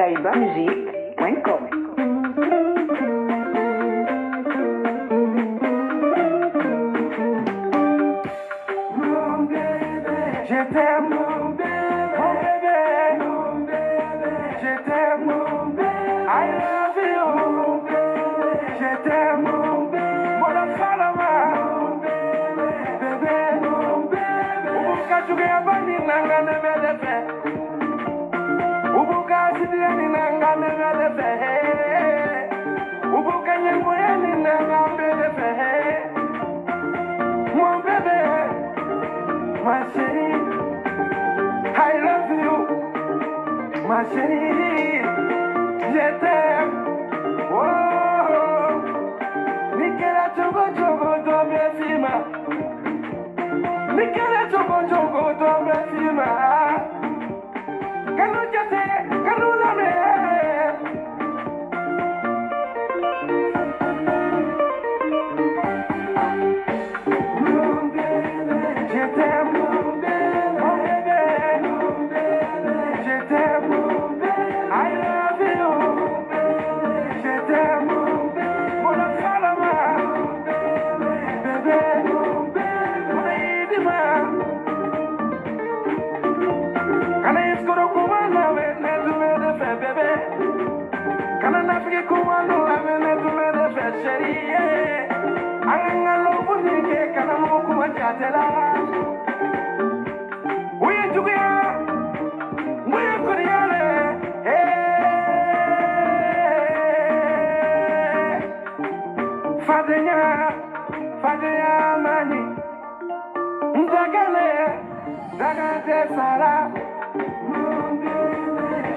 kaibamusique.com. Je t'aime, mon bébé, je t'aime, mon bébé, I love you, je t'aime, mon bébé, mon falama, bébé, ubuka chuge abani nanga nebelefe, ubuka sidiani nanga nebelefe, ubuka nyemboyani nanga nebelefe, mon bébé, ma chérie. I love you, ma chérie, je t'aime. Oh, Nikela chogo chogo to befima, Nikela chogo chogo to befima. Kanu jate, kanu lame. Je t'aime.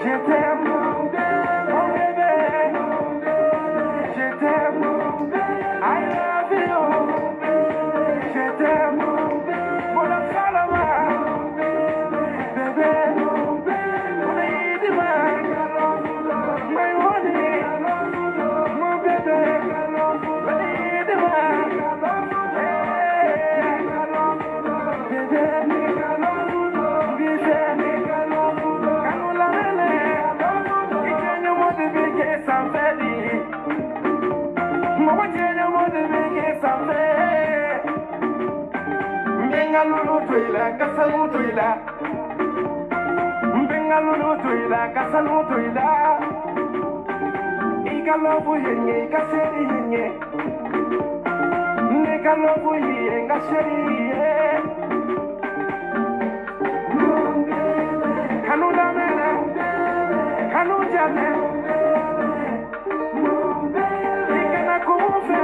Je t'aime, mon bébé, je t'aime, I love you, je t'aime, mon falama, bébé, mon idima, my honey, mon bébé, mon idima, bébé. Bengaluru tuila, kasalu tuila. Bengaluru tuila, kasalu tuila. Ikalobu yenye, kaseri yenye. Nekalobu yenye, kaseri yenye. Kanu damene, kanu jane. Ikana kufe,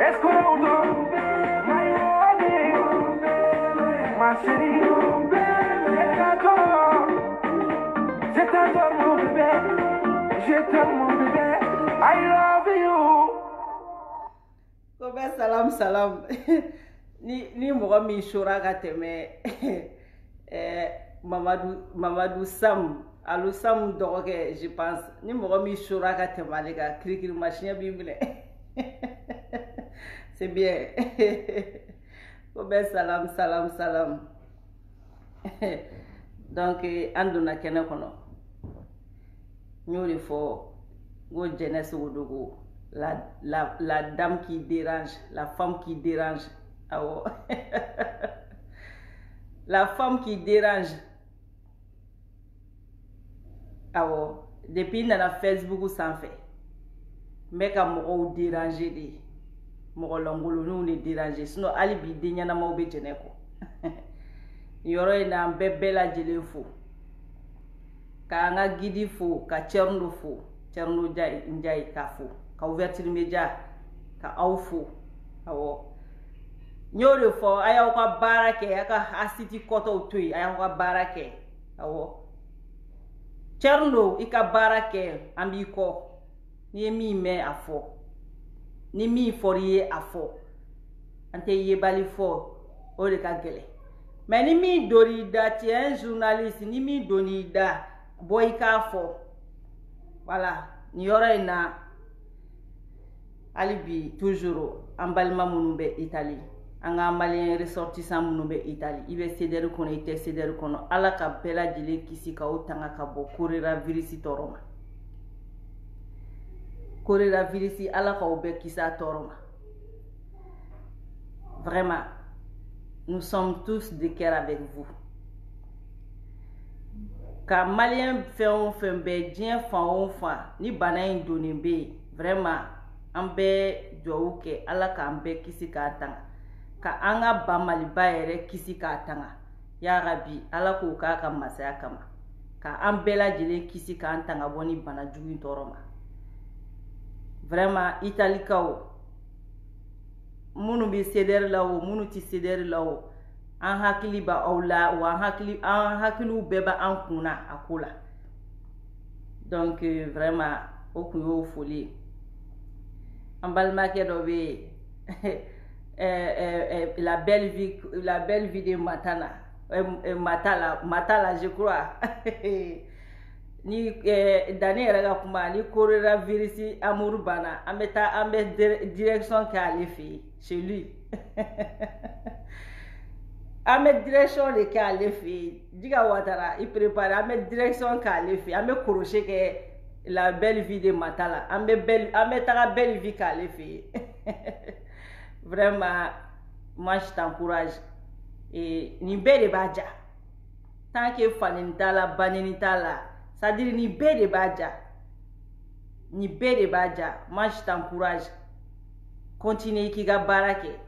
eskudo. Ma chérie, je t'adore mon bébé, je t'aime mon bébé, I love you. Kobe salam salam. ni mɔgɔ min sora ka tɛmɛ Mamadou Sam, Alou Sam dɔgɔkɛ je pense. Ni mɔgɔ min sora ka tɛmɛ ale ka kirikiri machine b'i minɛ. C'est bien. Kobe salam salam salam. Donc an donna kɛnɛ kɔnɔ n y'o de fɔ n ko jeunesse o dogo la dame qui dérange, la femme qui dérange, awɔ. La femme qui dérange, awɔ. Depuis n nana Facebook sanfɛ n bɛ ka mɔgɔw déranger de, mɔgɔ langoloninw de déranger, sinon hali bi den ɲɛnamaw bɛ jɛnɛ kɔ. Yɔrɔ in na an bɛɛ lajɛlen fo, k'an ka gidi fo, ka Thierno fo, Thierno Ndiaye k'a fo, ka Ouverture Media ka aw fo, awɔ. N y'o de fɔ, a y'aw ka baara kɛ, a ka asiti kɔtɔw to yen, a y'aw ka baara kɛ, awɔ. Thierno, i ka baara kɛ, an b'i kɔ, n'i ye min mɛn a fɔ, ni min fɔr'i ye a fɔ, an tɛ yebali fɔ, o de ka gɛlɛn. Mais ni min donn'i da, tu es un journaliste, ni min donn'i da, bɔ i k'a fɔ. Voilà, nin yɔrɔ in na, hali bi toujours an balima minnu bɛ Italie, anga malien ressortissant munu be Italie ibe cédère kono ite cédère kono ala ka bela jile kisi ka otanga ka bo coronavirus toroma coronavirus ala ka obe kisa toroma. Vraiment, nous sommes tous de cœur avec vous. Ka malien fait be dien fa ni bana indoni be vraiment ambe jouke ala ka ambe kisi ka tanga ka anga ba maliba ere kisi ka tanga ya rabbi ala ko ka masaya kama ka ambela jele kisi ka tanga boni bana jugu toroma. Vraiment Italie kao munu bi cédère lawo munu ti cédère lawo an hakili ba awla wa an hakilu beba an kuna akula. Donc vraiment okuyo folie ambalmake do be la belle vie de Matala je crois. Ni dani raga kuma ni coronavirus amour bana ambe direction ka lefi chez lui. Ambe direction de ka lefi diga watara il prépare ambe direction ka lefi ambe crochet ke la belle vie de Matala ambe ta belle vie ka lefi. Vraiment moi je t'encourage et ni belle baja tant que fanintala baninitala. C'est-à-dire ni bé de badja. Moi je t'encourage. Continue kiga barake.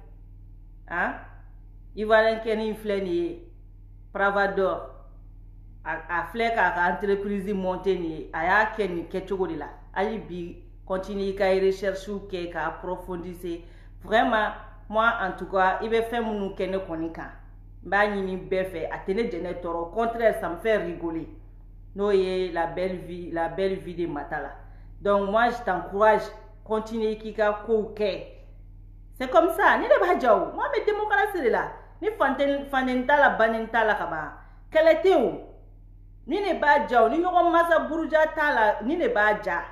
Hein? Ivoirien keni fleni Pravador. A flek a entreprise monter ni aya keni kechogo de la. Ali bi continue ka recherche ou ka approfondir. Vraiment moi en tout cas, il va faire mon kene konika. Ba ni befe atene jene toro. Au contraire, ça me fait rigoler. No ye la belle vie de Matala. Donc moi je t'encourage, continue kika kouke. C'est comme ça, ni de badjao. Moi mes démocratie là, ni fanentala banentala kaba. Quel était où? Ni ne badjao, ni yoro masa buruja tala, ni ne badja.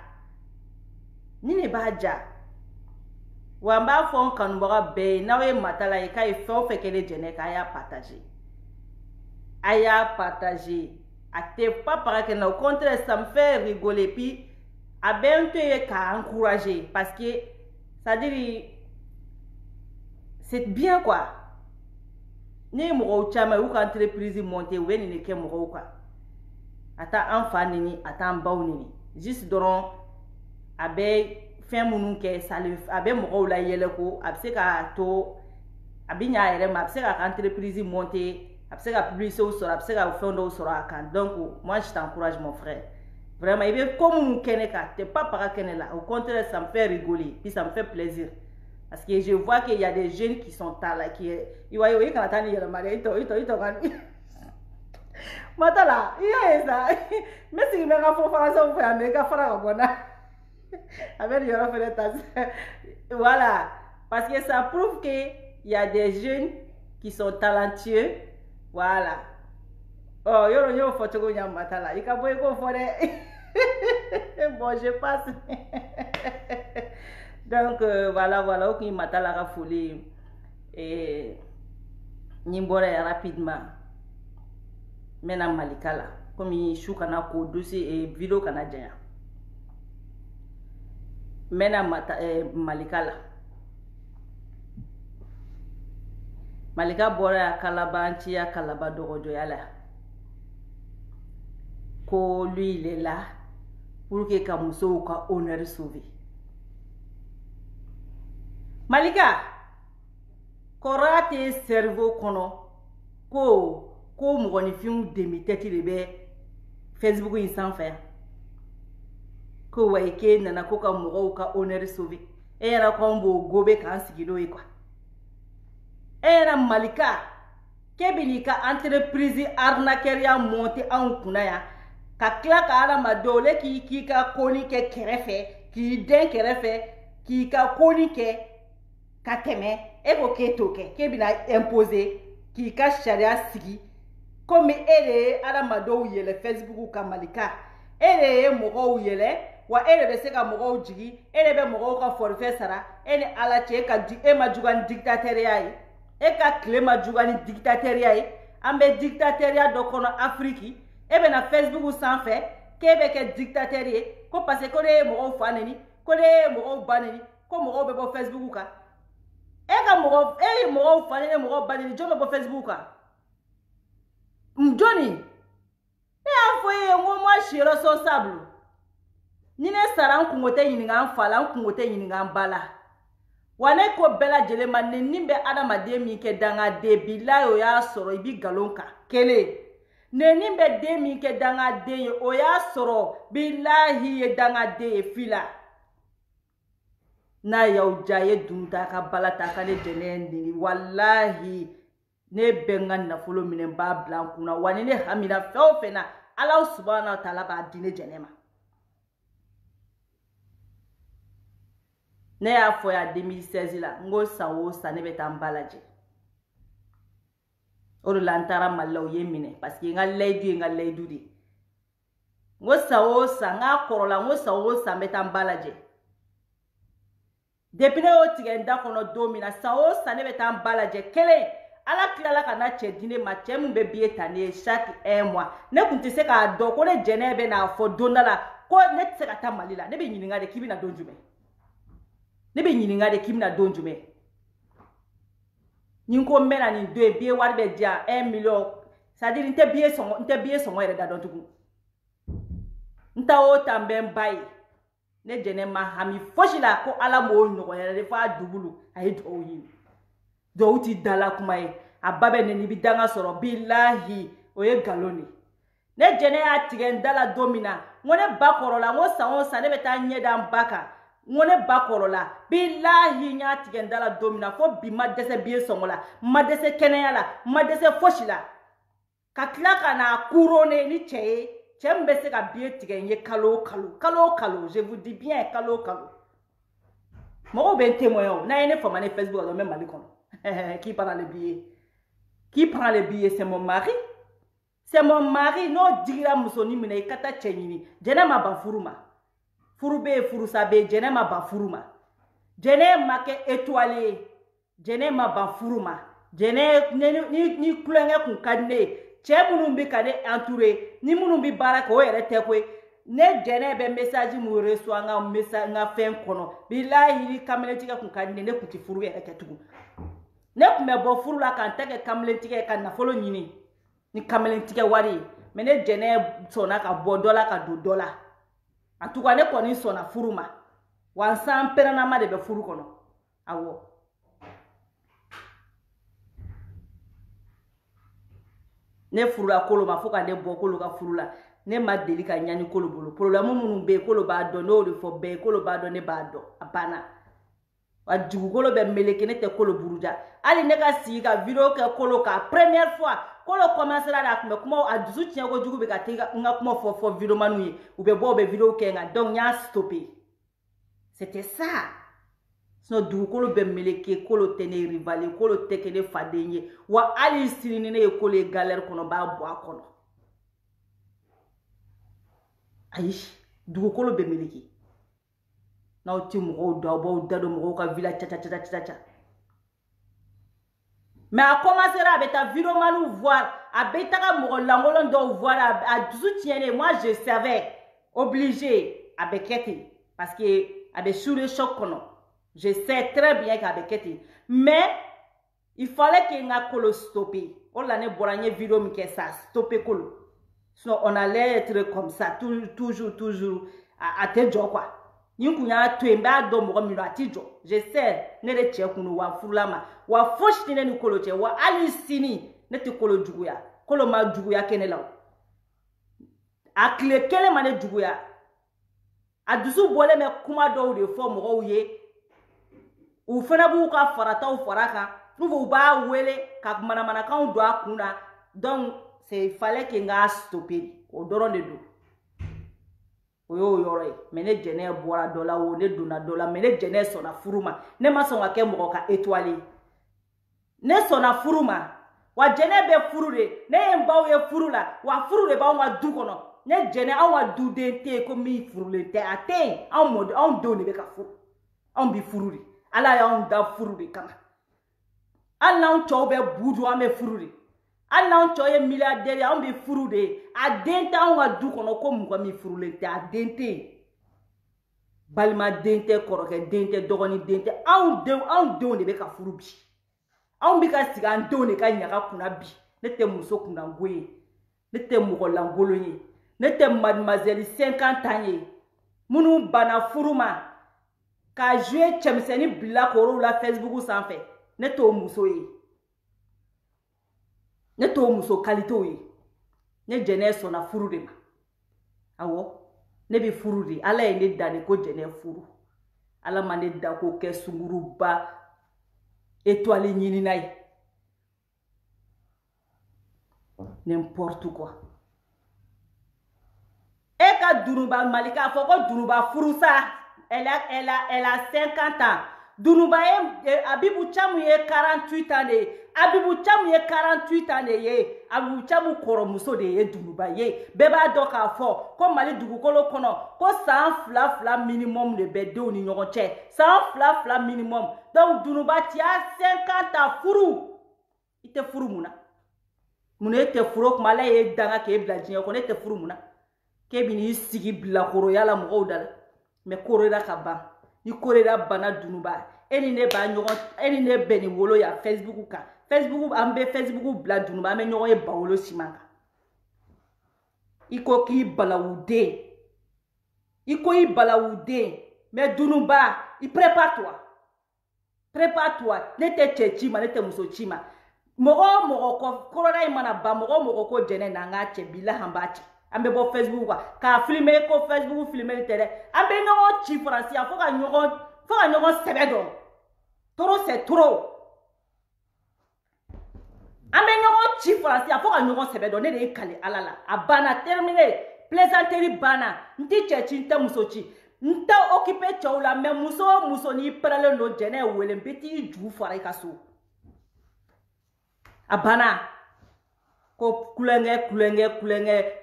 Wamba fon kanubara be nawe Matala e ka e fo fe kele jene ka ya partager. Aya partager. Pas pareil que au contraire ça me fait rigoler puis à bientôt qu'à encourager parce que ça dit c'est bien quoi ni mo chama ou entreprise monter ou ni ke mo quoi ata enfant ni ata mbaw ni juste doron abe fin munu ke salif abe mo la yele ko abse ka to abinya ere ma abse ka entreprise monter. Après la publicité au sera, après la fin au sera quand. Donc moi je t'encourage mon frère. Vraiment, il est comme un keneka, t'es pas para kenela. Au contraire, ça me fait rigoler, puis ça me fait plaisir. Parce que je vois qu'il y a des jeunes qui sont là, qui ils voient quand attendent il y a le mari, il Matala, il y a ça. Mais si il me rend français, on fait un méga frère bona. Avec il y aura fait des voilà, parce que ça prouve que il y a des jeunes qui sont talentueux. Voilà. Oh, yo photo nya Matala. Il ka boy ko fore. Bon, je passe. Donc voilà, ok Matala ka folie et nimbore rapidement. Mena Malikala comme il chou kana ko dossier et vidéo kana jaya. Mena Malikala. Malika bora Kalabanchi ya Kalabadojo yala. Ko lui il est là pour que Kamuso ka honneur sauvé. Malika korate cerveau kono ko mugoni film demiteti lebe Facebook in sans faire. Ko waike nana ko ka mugo ka honneur sauvé. E yana kombo gobe kan sigilo e kwa. Era Malika kebili ka entreprise arnaqueur ya monte en kunaya ka kla ka ala madole ki ka koni ke kerefe ki den kerefe ki ka koni ke ka teme e ko ke toke kebila imposer ki ka sharia sigi comme ele ala mado yele Facebook ka Malika ele mo yele wa ele be se ka mo jigi ele be mo ka forfait sara ele ala che ka di e majugan dictateur yayi e ka klema juga ni dictateria ye ambe dictateria do kono Afrique e be na Facebook sanfɛ ke be ke dictateur ye ko parce que ko de mo faneni ko de mo baneni ko mo be bo Facebook ka e ka mo faneni mo baneni jo be bo Facebook ka mjoni e afoye ngo mo shiro so sablu ni ne sara nkungote yininga mfala nkungote yininga mbala wane ko bela jele manne nimbe adama de mi ke danga de bilayo ya soro ibi galonka kele ne nimbe de mi ke danga de o ya soro bilahi ye danga de fila na yaw jaye dunta ka balata ka ne jelendi wallahi ne benga na folo minen ba blankuna wane ne hamina fena Allah subhanahu wa ta'ala ba dine jenema ne ya fo ya 2016 la ngo sawo sa ne beta mbalaje oro lantara malaw yemine parce que nga leidu di ngo sawo sa nga korola ngo sawo sa beta mbalaje depuis ne o tigenda kono domina sawo sa ne beta mbalaje kele ala klala kana chedine ma chemu be bietane chaque un mois ne kunti se ka do ko ne jenebe na fo donala ko ne se ka tamalila ne be nyininga de kibina donjume ne be nyininga de kimna donjume nyinko mena ni do bie warbe dia 1 million ça dire nte bie songo ere da don tugu nta o tambe mbai ne jene ma hami foshila ko ala mo nyogo ere fa dubulu ay do yi do uti dala kuma e ababe ne ni bidanga soro billahi oye galoni ne jene ya tigen dala domina ngone bakorola ngo sango sa ne beta nyeda mbaka ngone bakorola billahi nya tigendala domina fo bi madese biye songola madese keneyala madese foshila katlaka na kurone ni cheye chembe se ka biye tigenye kalo je vous dis bien kalo mo ben témoin na ene fo mané Facebook do même malikon qui prend le billet c'est mon mari no digira musoni mine kata chenyini jena ma bafuruma furube furusabe jene ma bafuruma jene make étoilé jene ma bafuruma jene ni klenge kun kadne chebunu mbi kade entouré ni munu mbi baraka o yere tekwe ne jene be message mu reçoit nga message nga fen kono billahi ni kameletika kun kadne ne kuti furu yere ketugu ne kume bo furu la kan teke kameletika kan na folo nyini ni kameletika wari mene jene sona ka bo dola ka do dola en tout cas ne koni sona furuma wansan perana ma de be furu kono awo ne furula kolo ma foka ne bo kolo ka furula ne ma deli ka nyani kolo bolo problème munu be kolo ba do no le fo be kolo ba do ne ba do apana wa jugu kolo be meleke ne te kolo buruja ali ne ka si ka video ke kolo ka première fois kolo commencer la kuma kuma adusu tinya ko jugu be ka tega nga kuma fo video manu ou be bo be video ke nga donc nya stopper c'était ça so du kolo be meleke kolo tene rivale kolo tekene fadenye wa ali silini ne kolo galère kono ba bo akono aish du kolo be meleke na oti mo do bo dado mo ka villa cha mais a commencé à beta vidéo manu voir a beta ka mo langolon do voir a soutiene moi je savais obligé à beketi parce que a be sur le choc kono je sais très bien qu'à beketi mais il fallait que nga kolo stopper on la ne boranye vidéo mi ke ça stopper kolo sinon on allait être comme ça toujours à te jo quoi Ninkunya tuemba do mo mi latijo je sais ne le che kunu wa fulama wa foshi ne ni kolo che wa alisini ne ti kolo juguya kolo ma juguya kenela akle kele mane juguya adusu bole me kuma do de fo mo ye u fena bu ka farata u faraka nuvo ba wele ka mana kan do akuna donc c'est fallait que nga stopper o doron de do oyo yore mene jene boira dola wo ne duna dola mene jene sona furuma ne ma songa ke mo ka étoilé ne sona furuma wa jene be furude ne mbaw ye furula wa furude ba wa du kono ne jene an wa du de te ko mi furule te aten an mod an do ne be ka furu an bi fururi ala ya an da furude kama An n'anw cɛw bɛ budu an bɛ furu de. An n'anw cɛw ye milliardaire an bɛ furu de. A den tɛ anw ka du kɔnɔ ko mɔgɔ min furulen tɛ a den tɛ yen. Balima den tɛ kɔrɔkɛ den tɛ dɔgɔnin den tɛ anw denw de bɛ ka furu bi. Anw bɛ ka sigi an denw de ka ɲaga kunna bi. Ne tɛ muso kunnango ye. Ne tɛ mɔgɔ lankolon ye. Ne tɛ mademoiselle 50 ans ye. Minnu banna furu ma ka jouer cɛmisɛnnin bila k'olu la Facebook sanfɛ. Ne t'o muso ye. Ne t'o muso qualité ye. Ne jɛnɛ sɔnna furu de ma. Awɔ. Ne bɛ furu de. Ala ye ne da de ko jɛnɛ furu. Ala ma ne da ko kɛ sunguruba étoile ɲinina ye. N'importe quoi. E ka Dunuba Malika fɔ ko Dunuba furusa. Elle a 50 ans. Dunuba ye Abibou Tchamu ye 48 ans de. Abibou Tchamu ye 48 ans de ye. Abibou Tchamu kɔrɔmuso de ye Dunuba ye. Bɛɛ b'a dɔn k'a fɔ ko Mali dugukolo kɔnɔ ko san 2 minimum de bɛ denw ni ɲɔgɔn cɛ. San 2 minimum. Donc Dunuba tu as 50 ans furu. I tɛ furu mun na? Mun e tɛ furu kuma Ala ye danga k'e bila diɲɛ kɔnɔ e tɛ furu mun na? K'e bi n'i sigi bilakoroya la mɔgɔw da la. Mais korera ka ban. Ni korera bana Dunuba. E ni ne b'a ɲɔgɔn e ni ne bɛ ni wolo ya Facebook kan. Facebook an bɛ Facebook bila Dunuba an bɛ ɲɔgɔn ye bawolo siman kan. I ko k'i balawuden. I ko i balawuden. Mais Dunuba, i prépare-toi. Prépare-toi. Ne tɛ cɛ ci ma, ne tɛ muso ci ma. Mɔgɔ mɔgɔ ko korona in mana ban mɔgɔ mɔgɔ ko jɛnɛ n'an ka cɛ bilahi an b'a cɛ. An bɛ bɔ Facebook kan k'a filmer ko Facebook filmer tɛ dɛ. An bɛ ɲɔgɔn ci faransiya fo ka ɲɔgɔn sɛbɛ dɔn. Trop c'est trop. An bɛ ɲɔgɔn ci faransiya fo ka ɲɔgɔn sɛbɛ dɔn. Ne de ye kale Ala la. A banna terminé. Plaisanterie banna. N tɛ cɛ ci n tɛ muso ci. N tɛ occupé cɛw la mais muso o muso n'i pɛrɛlen don jɛnɛ ye wele n bɛ t'i ju fara i ka so. A banna. Ko kulonkɛ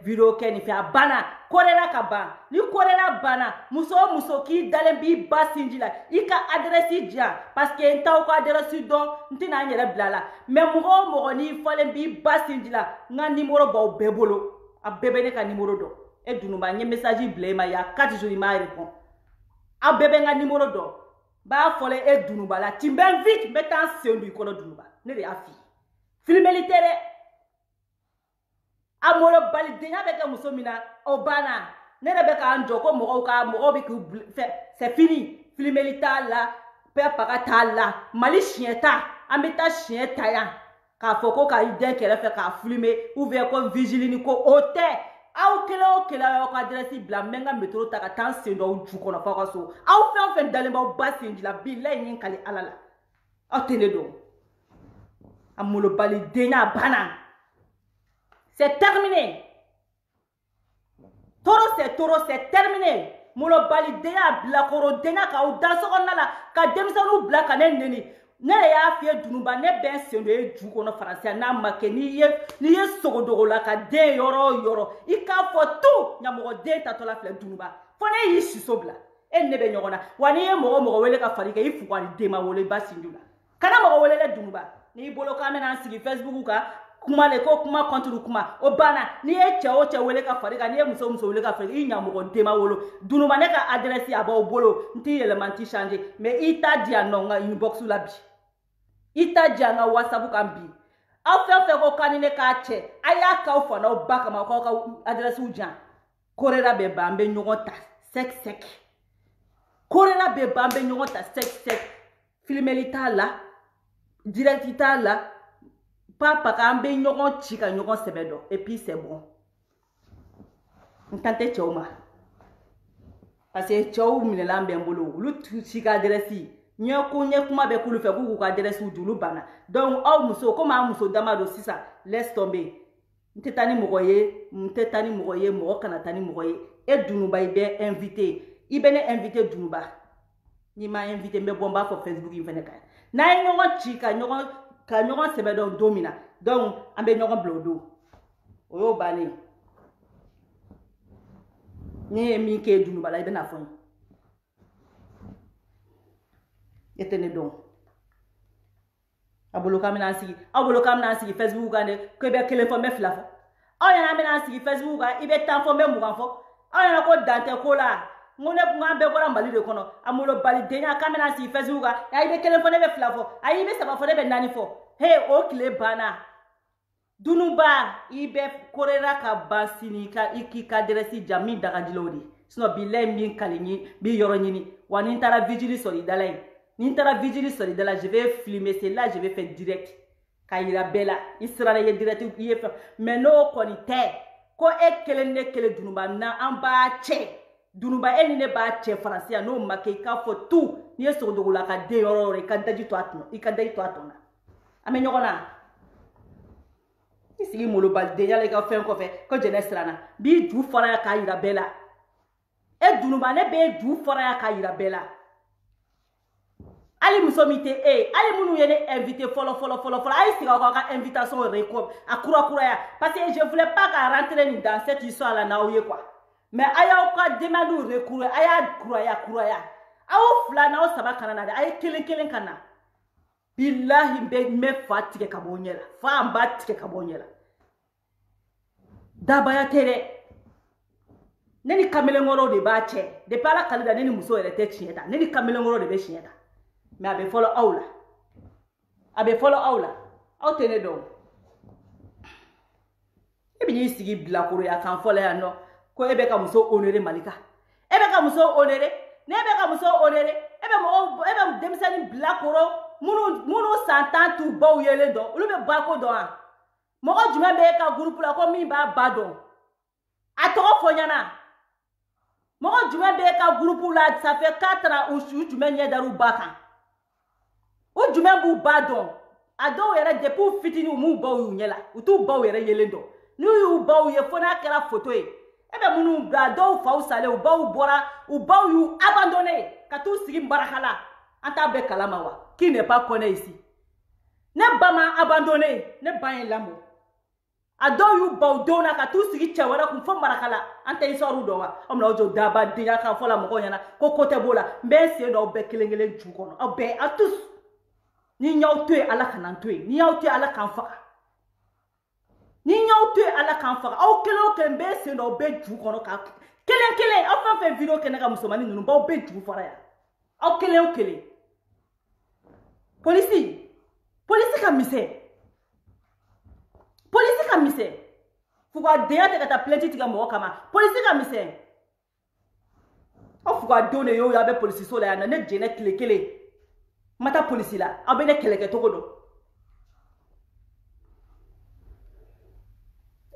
video kɛ ni fɛ a banna. Korera ka ban. Ni korera banna muso o muso k'i dalen b'i ba sinji la i ka adresse di yan parce que n t'aw ka adresse dɔn n tɛna n yɛrɛ bila la mais mɔgɔ o mɔgɔ n'i falen b'i ba sinji la n ka numéro b'aw bɛɛ bolo a bɛɛ bɛ ne ka numéro dɔn. E Dunuba n ye message bila e ma ya 4 jours i m'a répond. Aw bɛɛ bɛ n ka numéro dɔn. B'a fɔlen e Dunuba la tu m'invites n bɛ taa n sen don i kɔnɔ Dunuba ne de y'a f'i ye. Filmeli tɛ dɛ. A molo balidenya bɛ kɛ muso min na o banna. Ne de bɛ k'an jɔ ko mɔgɔw bɛ k'u fɛ c'est fini. Filmeli t'a la bɛɛ paga t'a la Mali siɲɛ ta an bɛ taa siɲɛ ta yan k'a fɔ ko ka i den kɛrɛfɛ k'a filmer ou bien ko vigile ko o tɛ. Aw kelen o kelen y'aw ka adresse bila n bɛ n ka métro ta ka taa n sen don aw ju kɔnɔ f'aw ka so. Aw fɛn o fɛn dalen b'aw ba sinji la bilahi n ye n kale Ala la. Aw tɛ ne dɔn. A molo balidenya banna. C'est terminé. Toro c'est terminé. Molo balidenya bilakorodenya k'aw da sokɔnɔna la ka denmisɛnninw bila ka ne neni. Ne de y'a f'i ye Dunuba ne bɛ n sen don e ju kɔnɔ faransiya n'a ma kɛ n'i ye sogodogo la ka den yɔrɔ o yɔrɔ i k'a fɔ tout ɲamɔgɔ den tatɔla filɛ Dunuba fo ne y'i siso bila e ni ne bɛ ɲɔgɔn na wa n'i ye mɔgɔ mɔgɔ wele ka fari kɛ i fugari den ma wolo i ba sinju la kana mɔgɔ wele dɛ Dunuba n'i bolo k'an bɛna sigi Facebook kan kuma le ko kuma contre kuma o banna n'i ye cɛ o cɛ wele ka fari kan n'i ye muso wele ka fari i ɲamɔgɔ den ma wolo Dunuba ne ka adresse a b'aw bolo n t'i yɛlɛma n t'i changer mais i t'a di yan nɔ n ka inbox la bi. I t'a di an ka WhatsApp kan bi. Aw fɛn fɛn ko k'a ni ne k'a cɛ a y'a k'aw fa n'aw ba kama k'aw ka adresse di yan. Korera bɛ ban an bɛ ɲɔgɔn ta sec. Korera bɛ ban an bɛ ɲɔgɔn ta sec. Filmeli t'a la direct t'a la papa k'an bɛ ɲɔgɔn ci ka ɲɔgɔn sɛbɛ dɔn et puis c'est bon. N kan tɛ cɛw ma parce que cɛw minɛlan bɛ n bolo olu ci ka adresse ɲɛ kuma bɛ k'olu fɛ k'u ka adresse di olu banna donc aw muso komi an muso dama don sisan laisse tomber n tɛ taa ni mɔgɔ ye mɔgɔ kana taa ni mɔgɔ ye e Dunuba i bɛ invité i bɛ ne invité Dunuba n'i ma invité n bɛ bɔ n b'a fɔ Facebook in fɛnɛ kan n'an ye ɲɔgɔn ci ka ɲɔgɔn sɛbɛ dɔn don min na donc an bɛ ɲɔgɔn bila o don o y'o bannen ne ye min kɛ Dunuba la i bɛna fɔ n ye e tɛ ne dɔn a bolo kamina sigi aw bolo kamina sigi Facebook kan de ko be kelen fo me fila fo aw yana mina sigi Facebook kan ibe tan fo me mugan fo aw yana ko dante ko la ngone ngambe bora Mali de kono amulo bali denya kamina sigi Facebook kan ya ibe kelen fo ne be fila fo ayi be saba fo ne be nani fo he o kile bana dunuba ibe korera ka basini ka iki ka deresi jami daga dilodi sino billahi min kalini bi yoro nyini wani tara vigili solidalai ni tara vigili solidala je vais filmer c'est là je vais faire direct kayira bela israela ye direct ye fa mais no konite ko e kelen ne kele dunuba na amba che dunuba eni ne ba che français no make ka fo tout ni so dogula ka de yoro re ka daji to atno ikadai to atona ame nyogona isigi molo balde yale ka fen ko fe ko jene strana bi du fora ya kayira bela e dunuba ne be du fora ya kayira bela ali musomite ali munu yene invité folo ali siga ko ka invitation record akura ya parce que je voulais pas rentrer dans cette histoire là na oye quoi mais aya ko demande recours aya kura ya aw fla na o saba kana na ay kelen kana billahi be me fatike kabonyela fa mbatike kabonyela dabaya tere neni kamele ngoro de ba che de pala kalida neni muso ere te chieta neni kamele ngoro de be chieta mais abe follow aula aw tene do e bi sigi blakuru ya kan follow ya no ko ebe ka muso honorer malika ebe ka muso honorer ne ebe ka muso honorer ebe demisani blakuru munu santan tu baw yele do ulu be bako do an mo ko jume be ka groupe la ko mi ba badon atoko fonyana mo ko jume be ka groupe la ça fait 4 ans ou jume nye daru baka o jume bu badon ado yere depuis fitini mu baw yu nyela utu baw yere yele do ni yu baw ye fona kala photo e ebe munu gado fa usale u baw yu abandonné ka tu sigi barakala anta be kalama wa qui n'est pas connu ici ne bama abandonné ne bayen lamo ado yu baudona ka tu sigi chawara ku fo marakala anta isoru do wa omna ojo daba dinya ka fola mo nyana ko kote bola mbe se do be kelengele ju kono obe atus ni nyawtwe ala kanantwe ni nyawtwe ala kanfaka ni nyawtwe ala kanfaka au kelo ke mbe se do be ju kono ka kelen afa fe video ke na ka musomani nunu ba be ju fara ya au kelen Polisi ka mise. Fuga deya te kata plainte tiga mo kama. Polisi ka mise. O fuga done yo ya be polisi so la ya na ne jene kele. Mata polisi la. Abe ne kele ke togodo.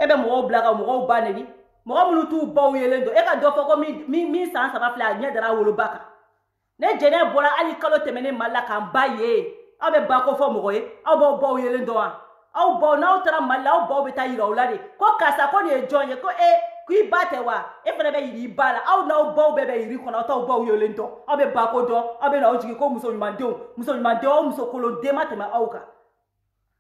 Ebe mo blaga mo baneli. Mo munu tu bawo yelendo. E ka do fo ko mi san sa ba fla nya dara wolo baka. Ne jene bola ali kalo temene malaka mbaye. Abe bako fo mo ye abo bo yele ndo an aw bo na utara mala aw bo beta yira ulade ko kasa ko ne jonye ko ku ibate wa e fere be yiri bala aw na bo be yiri ko na to bo yele ndo abe bako do abe na ojigi ko muso nyumande muso kolo de matema awka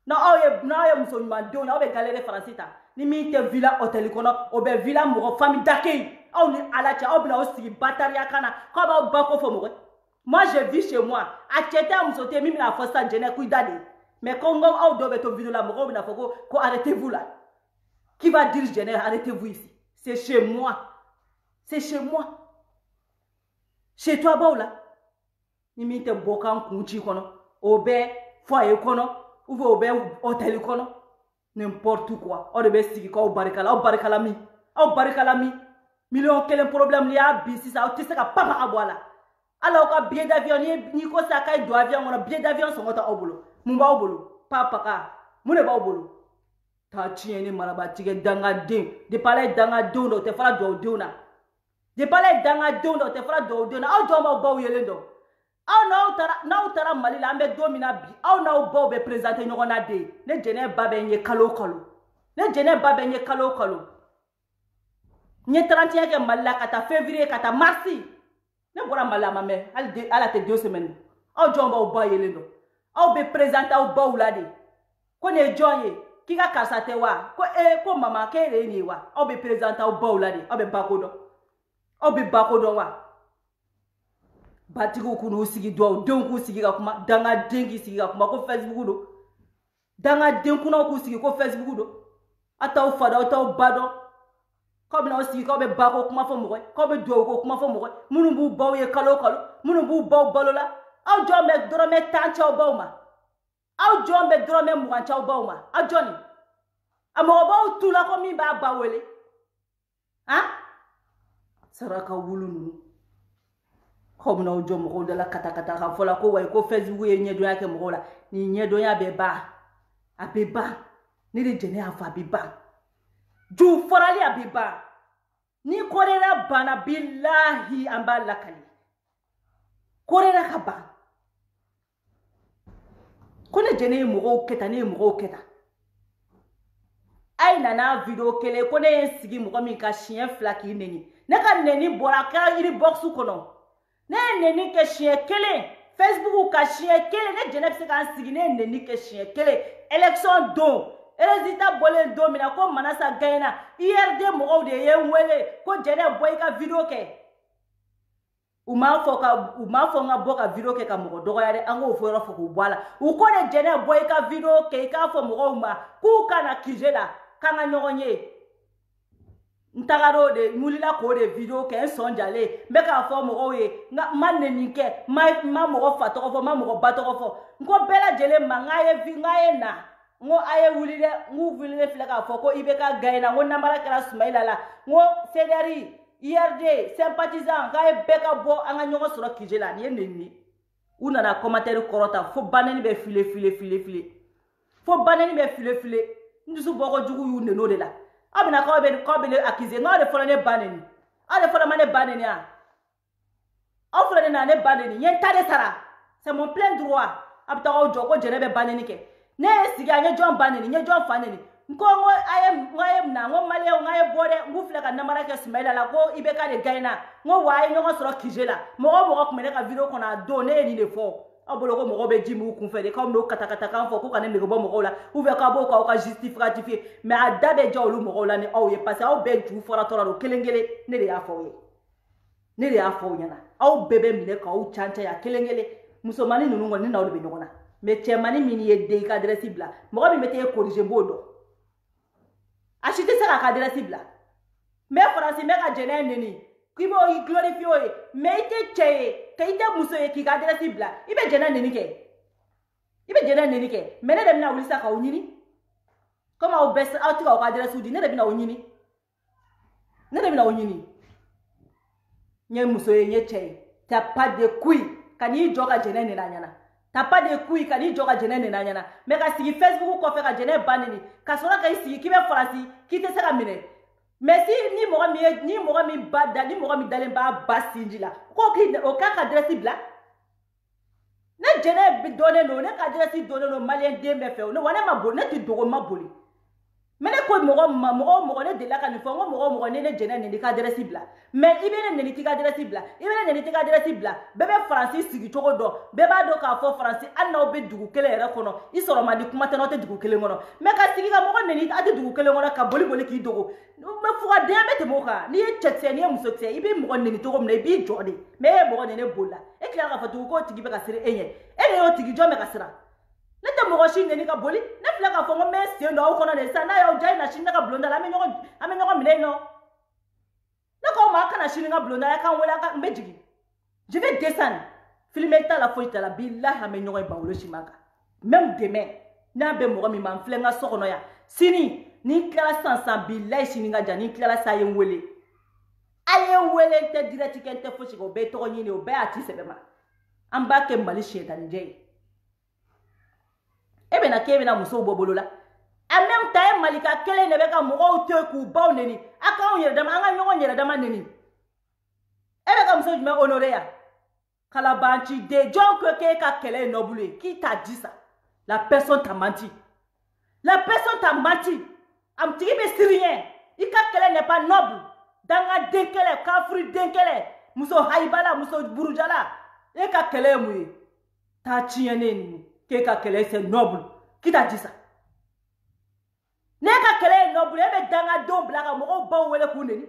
na aw ye muso nyumande na abe galere francita ni mi te villa hotel ko na obe villa mo famille d'accueil aw ni alacha aw bina o sigi bataria kana ko ba bako fo mo. Moi, je vis chez moi. Achete à m'sote, mimi na fossa jene kuidade. Mais quand on doit être vidéo là, mon na foko, ko arrêtez-vous là. Qui va dire jene, arrêtez-vous ici. C'est chez moi. C'est chez moi. Chez toi, là. Nimi te bokan kunchi kono, obe foyer kono, ou obe hôtel kono. N'importe quoi. On devait sigi ko barikala mi. Au barikala mi. Million quel problème liya bisi ça, tu sais ka papa abola. Alors ka billet d'avion ni ko sa kay do avion on billet d'avion so ngota obolo mumba obolo papa ka mune ba obolo ta tieni maraba tige danga din de palais danga dondo te fara do dona de palais danga dondo te fara do dona aw do ma baw yelendo aw na utara mali la ambe domina bi aw na baw be présenter nyona de ne jene babe nye kalo nye 31 ke malla kata février kata marsi ne bora mala mame ala te 2 semaines aw jomba o ba yelendo aw be présenter aw ba ulade ko ne joye ki ka kasate wa ko mama ke re ni wa aw be présenter aw ba ulade aw be bakodo wa batigo kunu sigi do don ku sigi ka kuma danga dengi sigi ka kuma ko Facebook do danga denkuna ku sigi ko Facebook do ataw fada ataw bado ko bina sigi ko be bako kuma fo mo ko be do ko kuma fo mo ko munu bu baw ye kalo munu bu baw balola aw jombe dorome tancha bawma aw jombe dorome mugancha bawma aw joni amo baw tula ko mi ba bawele ha saraka wulunu ko bina o jom ko de la kata ka fola ko way ko Facebook ye nyedo yake mo la ni nyedo ya be ba abeba ni de jene afa abeba ju forali abeba ni korera bana billahi amba lakali korera kaba kone jene mo keta ni mo keta ay nana video kele kone sigi mo mi ka chien flaki neni ne ka neni bora ka iri boxu kono ne neni ke chien kele Facebook ka chien kele ne jene se ka sigi ne neni ke chien kele élection don résultat bolé don mina ko manasa gaina IRD mo de ye wele ko jene boy ka video ke uma fo nga boka video ke ka mo do ya de ango fo ro fo ko bwala u ko de jene boy ka video ke ka fo mo ma ku kana kijela kanga nyogonye ntagaro de mulila ko de video ke sonjale me ka fo mo ye nga manne ninke ma mo fa to fo ma mo ba to fo ngo bela jele mangaye vingaye na ngo aye wulile ngu wulile fleka fo ko ibeka gaina ngo nambara kala Sumaila la ngo Federi IRD sympathisant ngaye beka bo anga nyongo soro kijela ni neni una na commentaire korota fo baneni be file fo baneni be file ndusu boko jugu yu ne no de la abina ko be accuser ngo de fo ne baneni ale fo mane baneni a o fo ne na ne baneni yen tade sara c'est mon plein droit abita ko joko jene be baneni ke ne siga nye John baneni nye John faneni nko ngo ayem na ngo male ngaye bode ngufle ka namara ke Sumaila la ko ibeka de gaina ngo waye ngo soro kijela mo ko mene ka video kona donner ni le fo abolo ko mo be jimu ku fere comme no kata kan fo ko kana ne go mo la ou ve ka bo ka justifier mais adabe jawlu mo la ne o ye passé o be ju fora tora do kelengele ne de ya fo ye ne de ya fo nyana o bebe mine ka o chancha ya kelengele musomani nunu ngo ni na o be nyona mais chemani mini ye de ka adresse bla mo bi mete corriger bodo achite ça ka adresse bla mais français me ka jene neni kibo i glorify mais ite cheye kaite muso ye ki ka adresse bla ibe jene neni ke mais ne dem na wulisa ka onyini comme au best out ka adresse udi ne dem na onyini nye muso ye nye cheye t'as pas de couilles kani joka jene nena nyana t'as pas de couilles kani joka jene nena nyana mais ka sigi Facebook ko fe ka jene banini ka sora ka sigi kibe franci ki te sera mine mais si ni mo mi bada ni mo mi dalen ba basinji la ko ki o ka adresse bla ne jene bi donné no ne ka adresse donné no malien dembe fe no wane maboli ne ti dogo maboli mais ne ko mo ne de la ka ni fo mo ne jene ne ka adresse bla mais ibene ne ti ka adresse bla bebe Francis sigi togo do beba do ka fo Francis anna obe dugu kele era kono isoro mandi kuma tano te dugu kele ngono mais ka sigi ka mo ne ni ati dugu kele ngono ka boli ki dogo me fuga dembe te moka ni chetse ni musokse ibi mo ne ni togo mne bi jodi mais mo ne bola e kila ka fatu ko tigi be ka sire enye e ne yo tigi jome ka sira ne te mo shi ne ni ka boli ne fla ka fo mo me se ndo ko na ne sa na yo jai na shi na ka blonda la me nyoko mine no ne ko ma kana shi nga blonda ya kan wala ka mbejigi je vais descendre filmer ta la folie ta la billahi ame nyoko ba wolo shimaka même demain na be mo mi man flenga sokono ya sini ni kala sansan billahi sini nga jani kala sa yen wele aye wele te direct kente fo shiko be to nyini o be ati sebema amba ke mali shetan je ebe na kebe na muso bobolola en même temps malika kele ne be ka mo te ku baw neni aka on yere dama anga nyoko yere dama neni ebe ka muso jme honoré ya kala banchi de John que ka kele nobule qui t'a dit ça? La personne t'a menti. Am tigi be sirien ika kele n'est pas noble danga denkele kafri denkele muso haibala muso burujala e ka kele mu ta tiene ni ke ka kele c'est noble. Qui t'a dit ça? Ne ka kele noble e be danga don blaka mo ba wele kuneni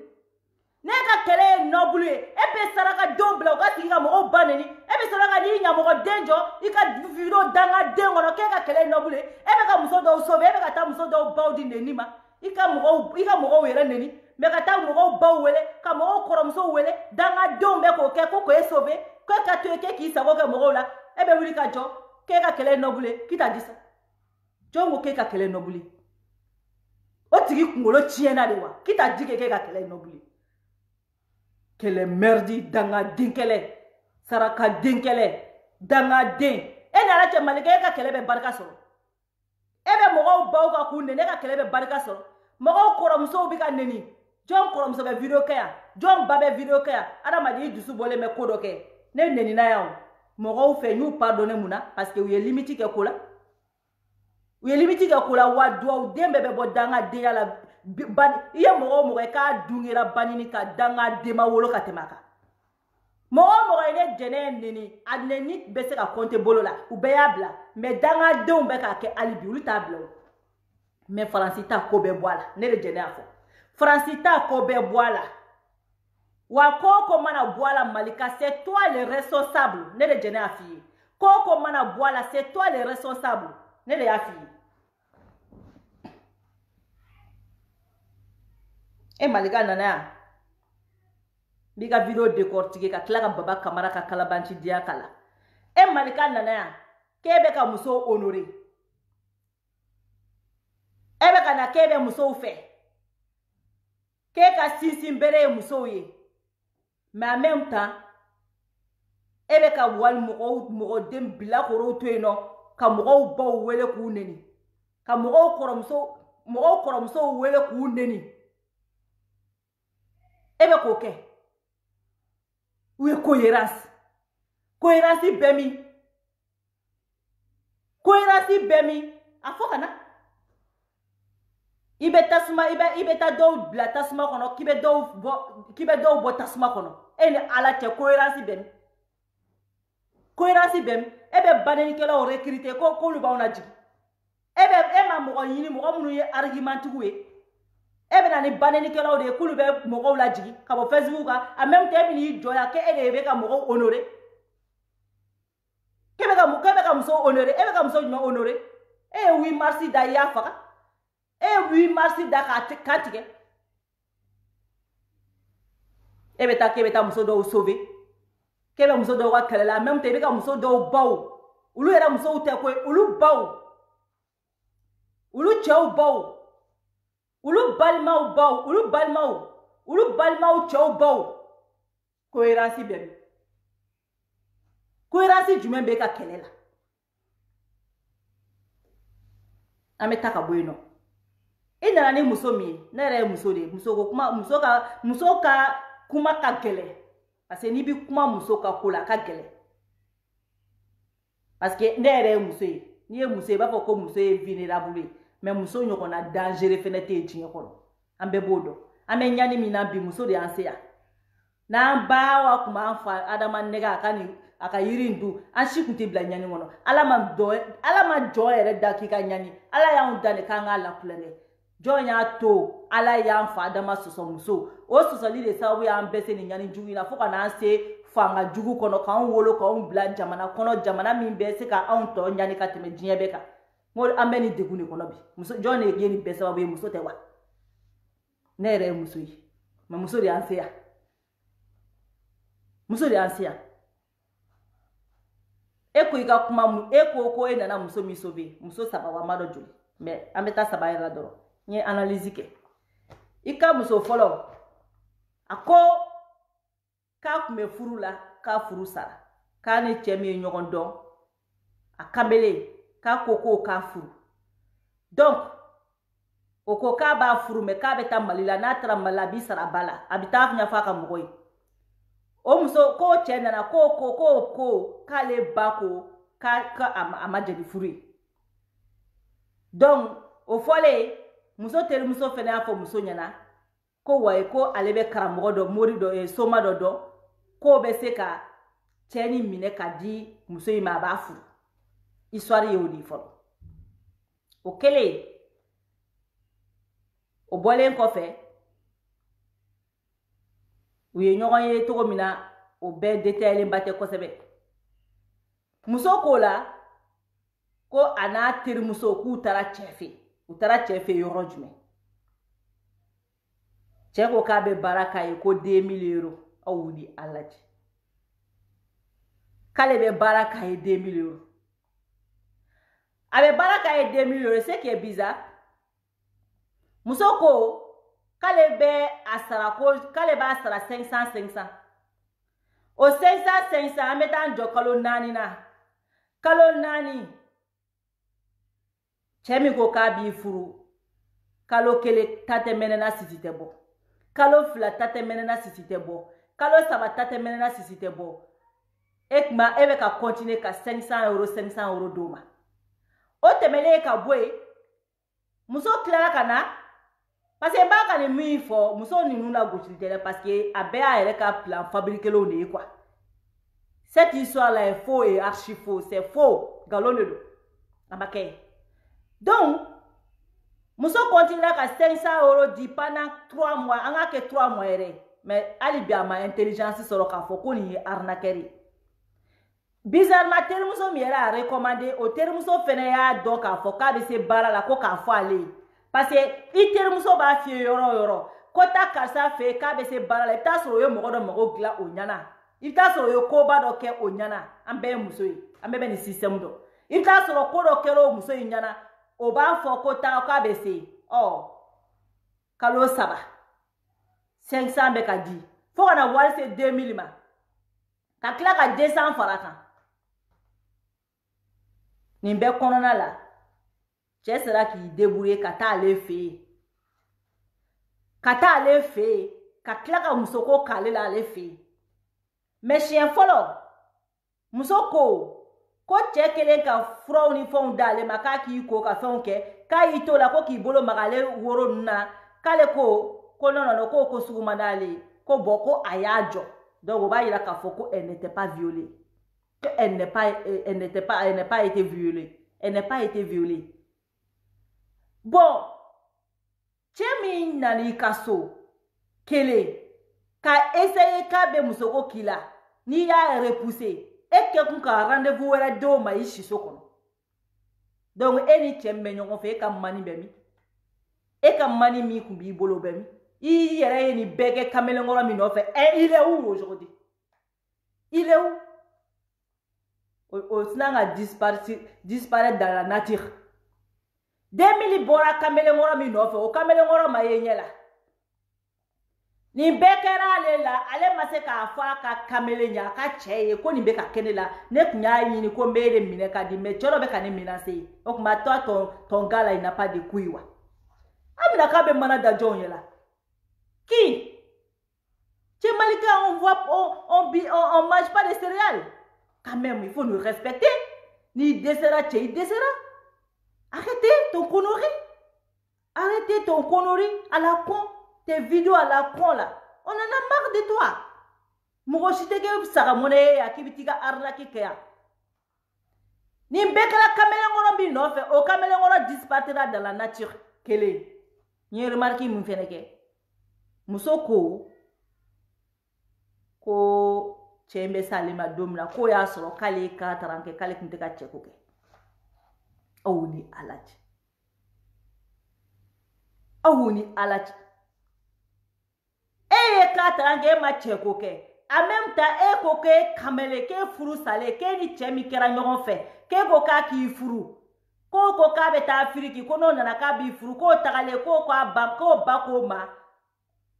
ne ka kele noble e be saraka don blaka ka tiga mo baneni e be saraka ni nyamoko denjo ika video danga dengo no keka kele nobule ebe ka muso do sauve ebe ka ta muso do baudi nenima ika mogo were neni me ka ta mogo baw wele ka mogo koromso wele danga dombe ko ke ko e sauve ko ka to ke ki sabo ke mogo la ebe wuli ka jo keka kele nobule kita disa jongo keka kele nobule o tigi kungolo chiena dewa kita dike keka kele nobule kele merdi danga dinkele saraka dinkele danga din ena la che malike ka kele be barka soro ebe mogo baw ka kunde ne ka kele be barka soro mogo koromso bi ka neni jon koromso be video kaya jon babe video kaya ada madi dusu bole me kodo ke ne neni na yawo mogo fe ñu pardonner muna parce que uye limiti ke kula wa do dembe be bo danga de yala ban iye mogo ka dungira banini ka danga de ma wolo ka temaka mogo ene jene neni adneni be se ka konte bolola u be yabla me danga de be ka ke alibi ulu tablo me Francita ko be boala ne le jene afo Francita ko be boala wa koko mana boala malika c'est toi le responsable ne le jene afi koko mana boala c'est toi le responsable ne le afi e malika nana biga video décortiquer ka kila ka baba kamara ka kalabanci dia kala e malika nana kebe ka muso honoré ebe kana kebe muso fe ke ka sinsin bere muso ye mais en même temps ebe ka wal mogo dem bila koro to eno ka mogo baw wele ku neni ka mogo koromso wele ku neni ebe ko ke uye cohérence bemi afokana ibe ta do bla tasma kono kibe do bo tasma kono ene ala te cohérence bem ebe baneni kala o recruter ko lu bauna jigi ebe ma mo yini mo munu ye argument kuwe ebe na ni baneni kala o de kulu be mo la jigi ka bo Facebook ka en même temps ni joya ke ebe be ka mo honorer kebe ka muso honorer ebe ka muso no honorer e oui merci da ya faka e oui merci da ka tike ebe ta muso do sauver kebe muso do wa kala en même temps ebe ka muso do baw ulu era muso te ko ulu baw ulu chau baw ulu balmau chau baw cohérence jumen be ka kelela ameta ka bueno ina ni muso mi na re muso de muso ka kuma ka gele parce que ni bi kuma muso ka kula ka gele parce que ne re muso ni e muso ba fo ko muso e vulnérable mais muso nyoko na danger fenete tinye kono ambe bodo ame nyani mina bi muso de anseya na ba wa kuma anfa adama nega akani aka yirindu anshi kunti bla nyani ngono ala ma jo ere dakika nyani ala ya undane kanga la kulene jo nya to ala ya anfa adama soso muso o soso li de sawu ya ambese ni nyani jugu na foka na anse fanga jugu kono kan wolo kan bla jamana kono jamana min be se ka anto nyani ka teme jinye beka ngol ambeni deguni kono bi muso jo ne yeni be sawu muso te wa nere muso yi ma muso de anseya eko ika kuma eko ko ena na muso mi sauver muso saba wa mado juli mais ameta saba era doro nye analyse ke ika muso follow ako ka kume furula ka furu sara ka ne chemi nyogon don akambele ka koko ka furu donc oko ka ba furu me ka beta malila na tra malabi sara bala abita nya fa ka mogoy o muso ko chena na ko kale bako ka amajeli furi donc o fole muso tel muso fene afo muso nyana ko waye ko alebe karamogo do mori do soma do ko be se ka cheni mine ka di muso ima ba furu histoire yodi folo o kele o bolen ko fe uye nyogon ye togo mina o be detail mbate ko sebe muso ko la ko ana teri muso k'u taara cɛ fɛ u taara cɛ fɛ yɔrɔ jumɛn cɛ ko k'a bɛ baara k'a ye ko 2000 euros aw wuli a lajɛ k'ale bɛ baara k'a ye 2000 euros a bɛ baara k'a ye 2000 euros c'est qui est bizarre muso ko k'ale bɛ a sara ko k'ale b'a sara 500 o 500 an bɛ taa jɔ kalo 4 na kalo 4 cɛ min ko k'a b'i furu kalo 1 ta tɛ mɛnɛna sisi tɛ bɔ kalo 2 ta tɛ mɛnɛna sisi tɛ bɔ kalo 3 ta tɛ mɛnɛna sisi tɛ bɔ e kuma e bɛ ka continuer ka 500 euros d'o ma o tɛmɛlen ka bɔ yen muso tilara ka na parce que n b'a ka nin min fɔ muso ninnu la gosili tɛ dɛ parce que a bɛɛ y'a yɛrɛ ka plan fabriquelenw de ye quoi cette histoire là est faux et archi faux c'est faux galon de don a ma kɛ donc muso continue ka 500 euros di pendant 3 mois an ka kɛ 3 mois yɛrɛ mais hali bi a ma intelligence sɔrɔ k'a fɔ ko nin ye arnaqueur ye bizarrement terimuso min yɛrɛ a recommandé o terimuso fɛnɛ y'a dɔn k'a fɔ k'a bɛ se baara la ko k'a fɔ ale ye parce que i terimuso b'a f'i ye yɔrɔ o yɔrɔ ko taa karisa fɛ k'a bɛ se baara la i bɛ taa sɔrɔ o ye mɔgɔ dɔ mago dilan o ɲɛna i bɛ taa sɔrɔ o ye koba dɔ kɛ o ɲɛna an bɛɛ ye muso ye an bɛɛ bɛ nin système dɔn i bɛ taa sɔrɔ ko dɔ kɛra o muso in ɲɛna o b'a fɔ ko taa k'a bɛ se ɔ kalo 3 500 bɛ ka di fo ka na wari se 2000 ma ka tila ka 200 fara kan nin bɛɛ kɔnɔna la cɛ sera k'i débrouiller ka taa ale fɛ yen ka tila ka muso ko k'ale la ale fɛ yen mais siɲɛ fɔlɔ muso ko cɛ kelen ka furaw ni fɛnw d'ale ma k'a k'i ko ka fɛnw kɛ k'a y'i to la ko k'i bolo maga ale woro ninnu na k'ale ko non ko sugu man d'ale ko bon ko a y'a jɔ donc o b'a yira k'a fɔ ko elle n'était pas violée que elle n'a pas été violée bon cɛ min nana i ka so kelen ka essayer k'a bɛ musoko k'i la n'i y'a repousser e kɛ kun ka rendez-vous wɛrɛ d'o ma i siso kɔnɔ donc e ni cɛ min bɛ ɲɔgɔn fɛ e ka mani bɛ min e ka mani min kun b'i bolo bɛ min i yɛrɛ ye nin bɛɛ kɛ kamalenkɔrɔ min nɔfɛ il est où aujourd'hui il est où o sina ka disparaître dans la nature 2000 bɔra kamalenkɔrɔ min nɔfɛ o kamalenkɔrɔ ma ye ɲɛ la nin bɛɛ kɛra ale la ale ma se k'a fɔ a ka kamalen ɲɛ a ka cɛ ye ko nin bɛ ka kɛ ne la ne tun y'a ɲini ko n bɛ e de minɛ ka di mais cɛ dɔ bɛ ka ne menacer o tuma toi ton gars là il n'a pas de couilles wa a bɛna k'a bɛ mana da jɔnw ɲɛ la qui chez Malika on mange pas de céréales quand même il faut nous respecter ni dessera cɛ i dessera arrêtez ton connerie à la con tes vidéos à la con là on en a marre de toi mɔgɔ si tɛ kɛ sagamɔnɛ ye a k'i bɛ t'i ka arnaque kɛ yan nin bɛɛ kɛra kamalenkɔrɔ min nɔfɛ o kamalenkɔrɔ disparaîtra dans la nature kelen n ye remarque min fɛnɛ kɛ muso ko cɛ in bɛ s'ale ma don min na k'o y'a sɔrɔ k'ale ye 4 ans kɛ k'ale tun tɛ ka cɛko kɛ aw ni ala cɛ e ye 4 ans kɛ e ma cɛko kɛ en même temps e ko k'e kamele k'e furu sale k'e ni cɛ min kɛra ɲɔgɔn fɛ k'e ko k'a k'i furu k'o ko k'a bɛ taa Afiriki ko n'o nana k'a b'i furu k'o tagalen k'o ba k'o ma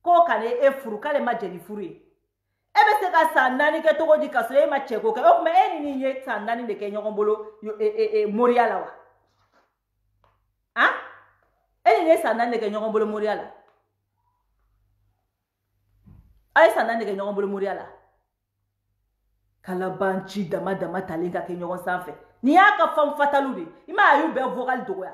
k'o ka e furu k'ale ma jɛni furu ye e bɛ se ka san 4 kɛ cogo di ka sɔrɔ e ma cɛko kɛ o tuma e ni nin ye san 4 de kɛ ɲɔgɔn bolo moriya la wa han e ni ne ye san 4 de kɛ ɲɔgɔn bolo moriya la a ye san 4 de kɛ ɲɔgɔn bolo moriya la kalabanci dama talen ka kɛ ɲɔgɔn sanfɛ nin y'a ka femme fatale de i m'a ye a y'u bɛɛ vocal dɔgɔya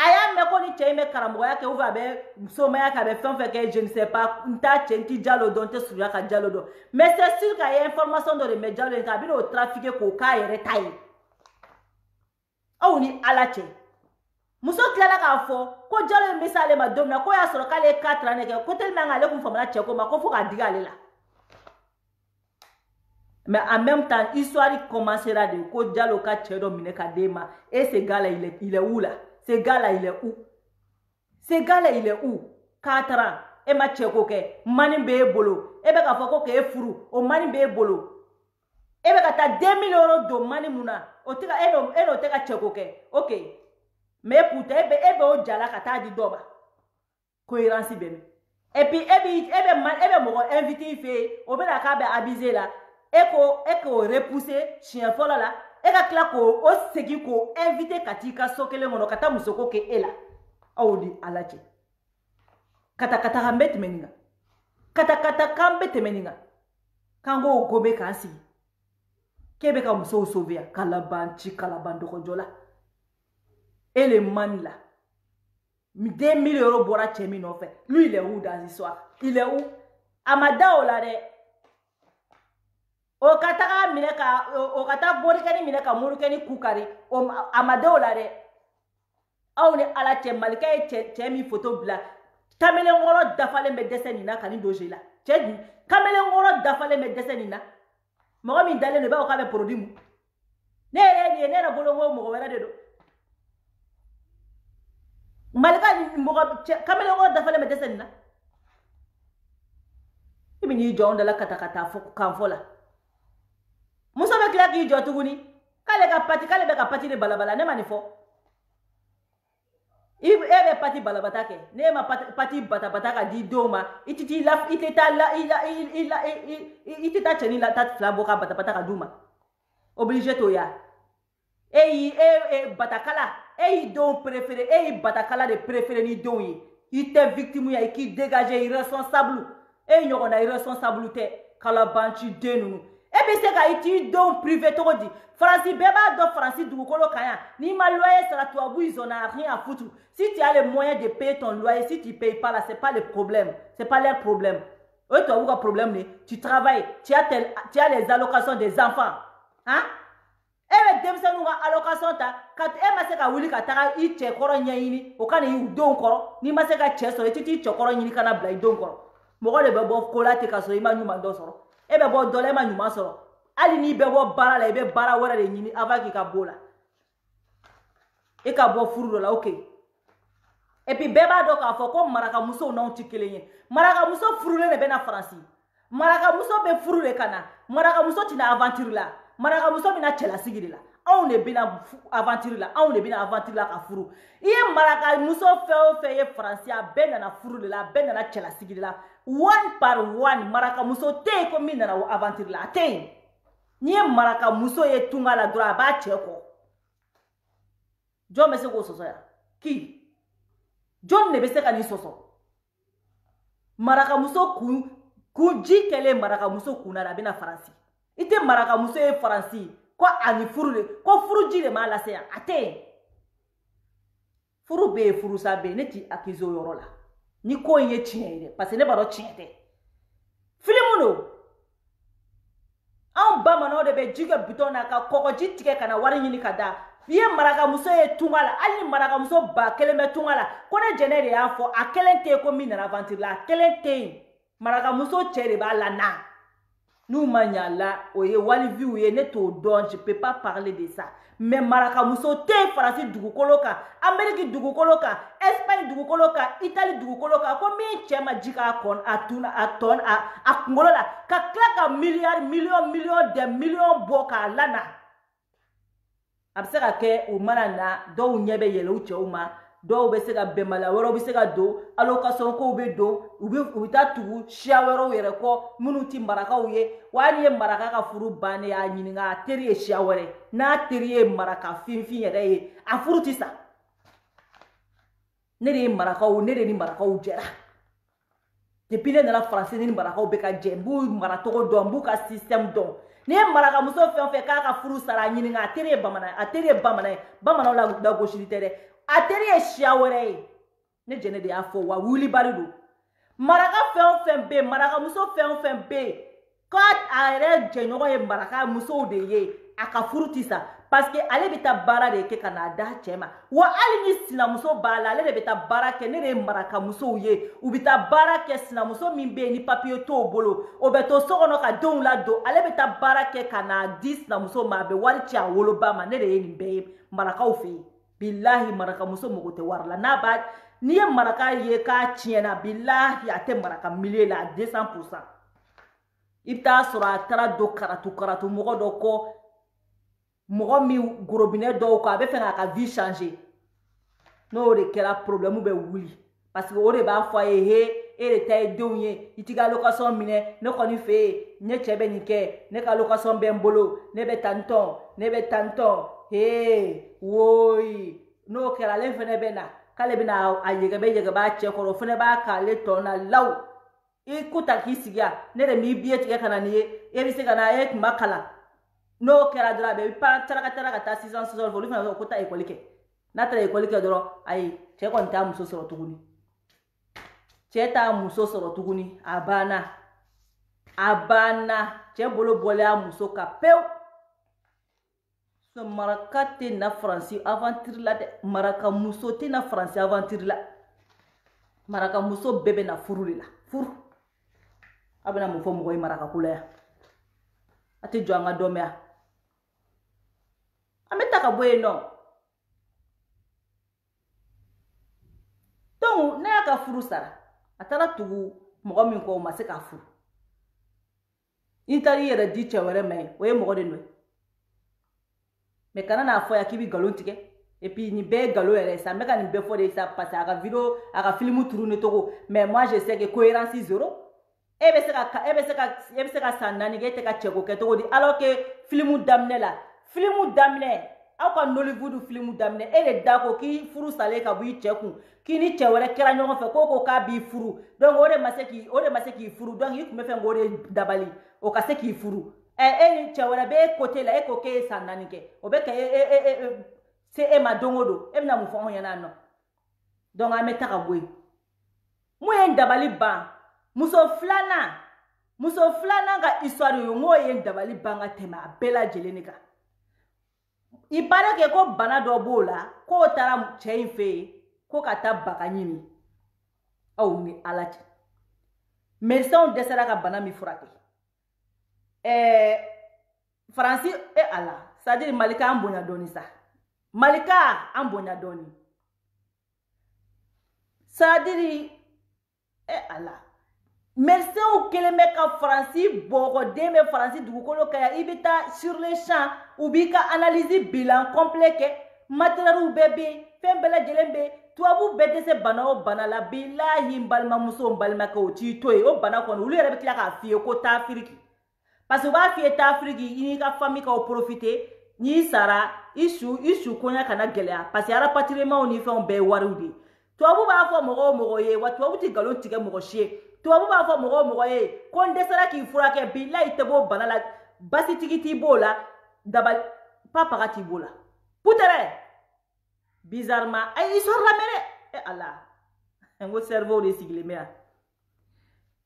a y'a mɛn ko ni cɛ in bɛ karamɔgɔya kɛ ou bien a bɛ somaya kɛ a bɛ fɛn fɛn kɛ je ne sais pas n t'a cɛ n ti Jalo dɔn n tɛ surunya ka Jalo dɔn mais c'est sûr qu'a ye information dɔ de mɛn Jalo in kan a bɛ n'o trafiquer k'o k'a yɛrɛ ta ye aw ni ala cɛ muso tilala k'a fɔ ko Jalo in bɛ s'ale ma don min na ko y'a sɔrɔ k'ale ye 4 ans de kɛ ko tellement ale kun faamana cɛko ma ko fo k'a digi ale la Mais en même temps, l'histoire commencera de ko Diallo ka tchedo mine ka dema. Et ce gars-là, il est où là? Ce gars-là, il est où? Ce gars-là, il est où? 4 ans. Et ma tcheko ke. Mani be bolo. Et be ka foko ke furu. O mani be bolo. Et be ka ta 2000 € do mani muna. O tika eno teka tcheko ke. Ok. Mais pourtant, ebe o jala ka ta di doba. Cohérence ben. Et puis, ebe mo invité fait. O be la ka be abusé là. Eko repousser chien fola là eka kla ko o segi ko inviter katika sokele ngono kata musoko ke ela awdi alache kata kambet meninga kata kambet meninga kango gobe kansi kebe ka muso sovia kalaban do konjola ele man là 2000 € bora chemi no fait lui il est où dans l'histoire il est où amada olade o kataka mineka o kata borikani mineka murukani kukari o amado la de awni ala che malika che mi photo bla kamele ngoro dafale me deseni na kani doje la che kamele ngoro dafale me deseni na mo mi dale ne ba o ka be produit mu ne na bolongo mo wera de do malika mo kamele ngoro dafale me deseni na ibi ni jonda la kata fo kan fola muso be kila ki jotu guni kale be ka pati de balabala ne manifo ebe pati balabata ke ne ma pati bata ka di doma ititi la iteta la iteta cheni la tat flabo ka bata ka duma obligé to ya batakala don préféré batakala de préféré ni don yi ite victime ya ki dégager irresponsable nyogona irresponsabilité kala banchi denunu ebe se ka iti don privé to di Francis beba do Francis dugukolo kaya ni ma loyer sera toi vous ils ont rien à foutre si tu as les moyens de payer ton loyer si tu payes pas là c'est pas le problème c'est pas leur problème eux toi aucun problème tu travailles tu as les allocations des enfants hein ebe demse nunga allocation ta kat e ma se ka wuli ka taga I che koro nyaini o kana I don koro ni ma se ka che so ti che koro nyini kana bla I don koro mo go le be bo kola te ka so ima nyuma ndo soro ebe bo dole ma nyuma soro ali ni be bo bara la ebe bara wera de nyini avant ki ka bola e ka bo furu la okay et puis beba do ka fo ko maraka muso na unti kelenye maraka muso furu le be na France maraka muso be furu le kana maraka muso tina aventure la maraka muso bina chela sigiri la on ne bina aventure la on ne bina aventure la ka furu iye maraka muso fe ye francia ben na furu la ben na chela sigiri la one par one maraka muso te ko mina na aventure la te ni maraka muso ye tunga la dra ba cheko jo mese ko soso ya ki John ne be se ka ni soso maraka muso ku ji kele maraka muso kuna na bina France ite maraka muso e France ko ani furu ko furu ji le ma la se ate furu be furu sa be ne ti akizo yoro la ni ko ye tiende parce ne ba do tiende filimuno an ba mano de be jiga bitona ka koko ji tike kana wari nyini kada ye maraka muso e tungala ali maraka muso ba keleme tungala ko ne jene de ya fo a kelente ko min na aventure la kelente maraka muso chere ba la na nous manyala oye wali viu ye ne to don je peux pas parler de ça mais maraka muso te France dugukoloka Amérique dugukoloka Espagne dugukoloka Italie dugukoloka ko mi chema jika kon atuna aton a ngolola ka klaka milliard million boka lana absera ke o manana do nyebe yele uche uma do be se ga bemala woro be se ga do allocation ko be do ubi tatu shawero yere ko munuti maraka uye wani maraka ka furu bane ya nyininga teri shawere na teri maraka finfin yere ye afuruti sa nere maraka u nere ni maraka u jera depuis le na la français ni maraka u be ka jembu maratoko do mbuka système do ne maraka muso fe ka furu sara nyini nga atere bamana la da goshiritere atere shawere ne jene de afo wa wuli barido maraka fe be maraka muso fe be ko are jenyo ye maraka muso de ye aka furuti sa parce que ale bita bara de ke kana da chema wa ali ni sinamuso bala ale de bita bara ke ne de maraka muso ye u bita bara ke sinamuso min be ni papier to bolo o beto sokono ka don la do ale bita bara ke kana 10 sinamuso ma be wari cha wolo ba ma ne de ni be maraka u fe billahi maraka muso mogote warla na ba ni ye maraka ye ka tiena billahi ate maraka millier la 200%. Ibta sura tara do karatu mogo do ko mogo mi gorobine do ko abe fena ka vie changer no de kera problème be wuli parce que o de ba fo he e de tay donye itiga location mine ne koni fe nye chebe ni ke ne ka location be mbolo ne be tanton he woi no kera le fene bena kale bina ayege ba che ko fene ba ka le tona law ikuta kisigia ne de mi biye tige kana ni e bi se kana e makala no kera dra be pa taraka ta 600 volu fana ko ta ekolike na tra ekolike dro ai che ko nta muso soro tuguni che ta muso soro tuguni abana che bolo bole a muso ka pew so marakate na franci aventure la de maraka muso te na franci aventure la maraka muso bebe na furu la furu abena mo fo mo koy maraka kula ya ati joanga domea ameta ka bueno donc ne aka furu sara atara tugu mo min ko ma se ka furu intari yere di chewere me we mo de no me kana na fo ya kibi galon tike et puis ni be galo yere ça me kan be fo de ça passer aka vidéo aka film tourner togo mais moi je sais que cohérence zéro ebe se ka sanani ke te ka cheko ke to di alors que filmu damne aka Nollywood filmu damne ele dako ki furu sale ka bu cheku ki ni chewere kera nyongo fe koko ka bi furu donc ore maseki furu donc yiku me fe ngore dabali o ka se ki furu ni chewere be côté la e ko ke sanani ke o be ke se e ma dongodo e na mu fo yana no donc ameta ka boy mu en dabali ba muso flana ga histoire yo ngoye dabali banga tema bela jelenika ipare ke ko bana do bola ko tara chain fe ko kata bakanyini au ni alachi merson desera ka bana mi furake Franci ala c'est-à-dire Malika ambonya doni sa Malika ambonya doni c'est-à-dire ala merci au keleme ka Franci bogo deme Franci dugukolo kaya ibita sur les champs ou bika analyse bilan complet ke matériel bébé fembele jelembe tuabu bede se bana o bana la billahi mbalma muso mbalma ka oti toy o bana ko ulu yere bitla ka fie ko ta Afrique parce que ba fie ta Afrique ini ka famille ka profiter ni sara isu konya kana gelea parce que ara patrimoine ni fe on be warudi tuabu ba fo mogo ye wa tuabu ti galon tige mogo chie tuabu ba fo mogo ye kon desara ki furake billahi tebo bana la basi tigiti bola dabal papa kati bola putere bizarrement ay iso ramere Allah ngo cerveau de sigle mea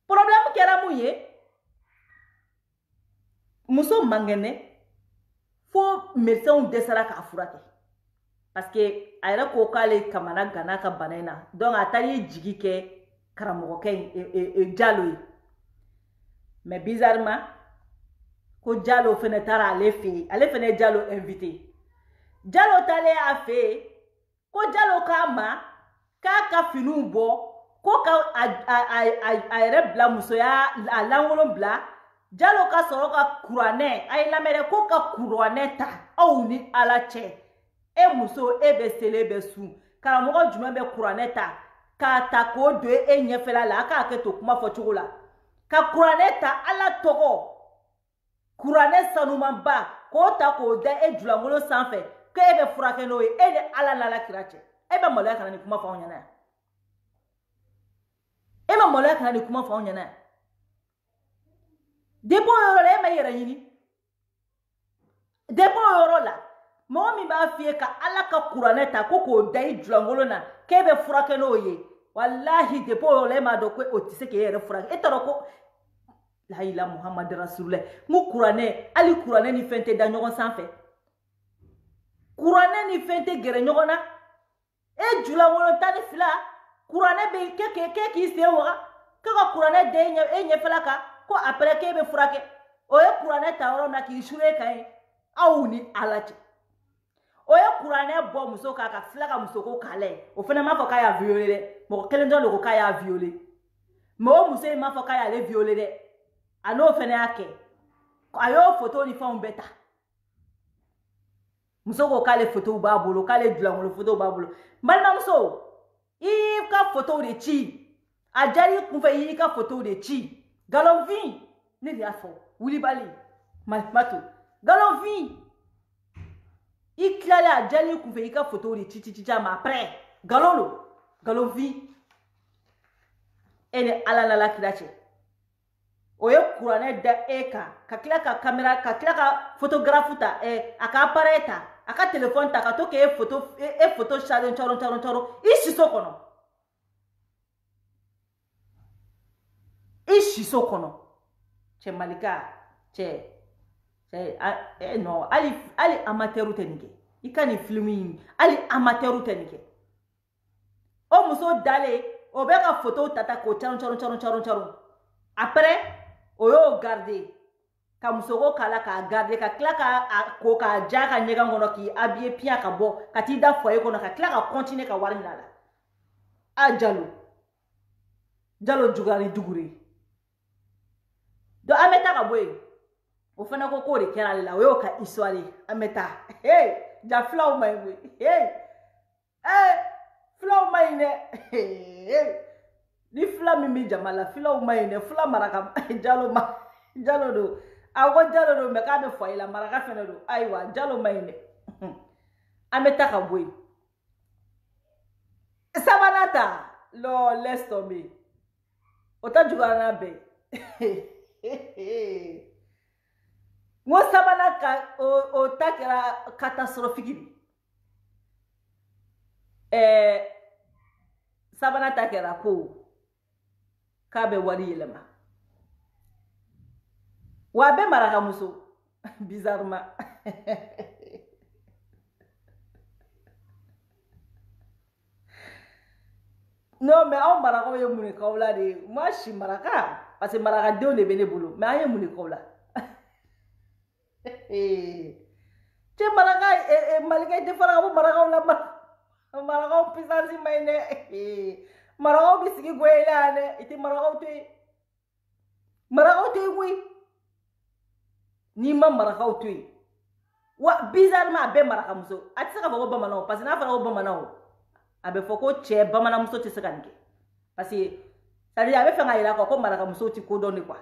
problème kera muye muso mangene fo médecin desara ka furake parce que ayra ko kale kamana gana ka banana donc atali jigi ke karamogo ke Diallo mais bizarrement ko Diallo fene tara ale fene Diallo invité Diallo tale a fait ko Diallo kama ka finu bo ko ka ayre bla muso ya alangolo bla Diallo ka soro ka kurane ay lamere ko ka kurane ta aw ni ala che e muso e be sele be su karamogo juma be kurane ta ka ta ko do e nyefela la ka ke to kuma fo chugula ka kurane ta ala togo kurane sanumamba ko ta ko de e julangolo sanfe ke e be furake no e de ala la kirache e be mola kana ni kuma fa onyana e be mola kana ni kuma fa onyana debo yoro le ma yera yini debo yoro la mo mi ba fie ka ala ka kurane ta ko ko de julangolo na ke be furake no ye wallahi debo yoro le ma do ko otise ke yere furake e toro ko la ilaha Muhammad Rasulullah ngu kuranɛ ali kuranɛ ni fɛn tɛ da ɲɔgɔn sanfɛ kuranɛ ni fɛn tɛ gɛrɛ ɲɔgɔn na e julaŋolo tan ni fila kuranɛ bɛ kɛ k'i sen waga k'e ka kuranɛ da e ɲɛfɛla kan ko après k'e bɛ furakɛ o ye kuranɛ ta yɔrɔ na k'i sure kan ye aw ni ala cɛ o ye kuranɛ bɔ muso kan ka tila ka muso ko k'ale o fana m'a fɔ k'a y'a violé dɛ mɔgɔ kelen dɔrɔn de ko k'a y'a violé mais o muso in m'a fɔ k'a y'ale violé dɛ a n'o fana y'a kɛ a y'o photo ni fɛnw bɛɛ ta muso ko k'ale photo b'a bolo k'ale dilankolo photo b'a bolo balimamuso i y'i ka photo de ci a diyara i kunfɛ i y'i ka photo de ci galonfin ne de y'a fɔ wulibali malimatu galonfin i tilala a diyara i kunfɛ i ka photo de ci a ma après galon lo galonfin e ni ala nala kira cɛ o ye kuranɛ da e kan ka tila ka kamera ka tila ka photographe ta a ka appareil ta a ka téléphone ta ka to k'e photo charger cɔrɔ i siso kɔnɔ i siso kɔnɔ cɛ malika cɛ non ali amateur tɛ nin kɛ i ka nin film in ali amateur tɛ nin kɛ o muso dalen o bɛ ka photo ta k'o cɔrɔ après o y'o garder ka muso ko kala k'a garder ka tila ko k'a ja ka ɲɛgɛn kɔnɔ k'i habiller piyan ka bɔ ka t'i da foyer kɔnɔ ka tila ka continuer ka wari minɛ a la a jalo jugari dugure donc an bɛ taa ka bɔ yen o fana ko k'o de kɛra ale la o y'o ka histoire ye an bɛ taa ja filaw ma ɲi koyi filaw ma ɲi dɛ ni fila min bɛ jama la filaw ma ɲi dɛ fila maraka jalo don a ko jalo don mais k'a bɛ foyer la maraka fana don ayiwa jalo ma ɲi dɛ an bɛ taa ka bɔ yen sabanan ta lɔ laisse tomber o ta juguyara n'a bɛɛ n ko sabanan ka o ta kɛra catastrophique de sabanan ta kɛra ko k'a bɛ wari yɛlɛma wa a bɛ marakamuso bizarrement non mais anw marakaw ye mun de k'aw la de moi si maraka parce que marakadenw de bɛ ne bolo mais an ye mun de k'aw la cɛ maraka malika i tɛ fara ka bɔ marakaw la marakaw puissance ma ɲi dɛ marakaw bɛ sigi goyela yan dɛ i tɛ marakaw to yen marakaw to yen koyi n'i ma marakaw to yen wa bizarrement a bɛɛ marakamuso a tɛ se ka fɔ ko bamananw parce que n'a fɔra ko bamananw a bɛ fɔ ko cɛ bamananmuso tɛ se ka nin kɛ parce que c'est à dire a bɛ fɛ ka yira ko marakamuso tɛ kodɔn de quoi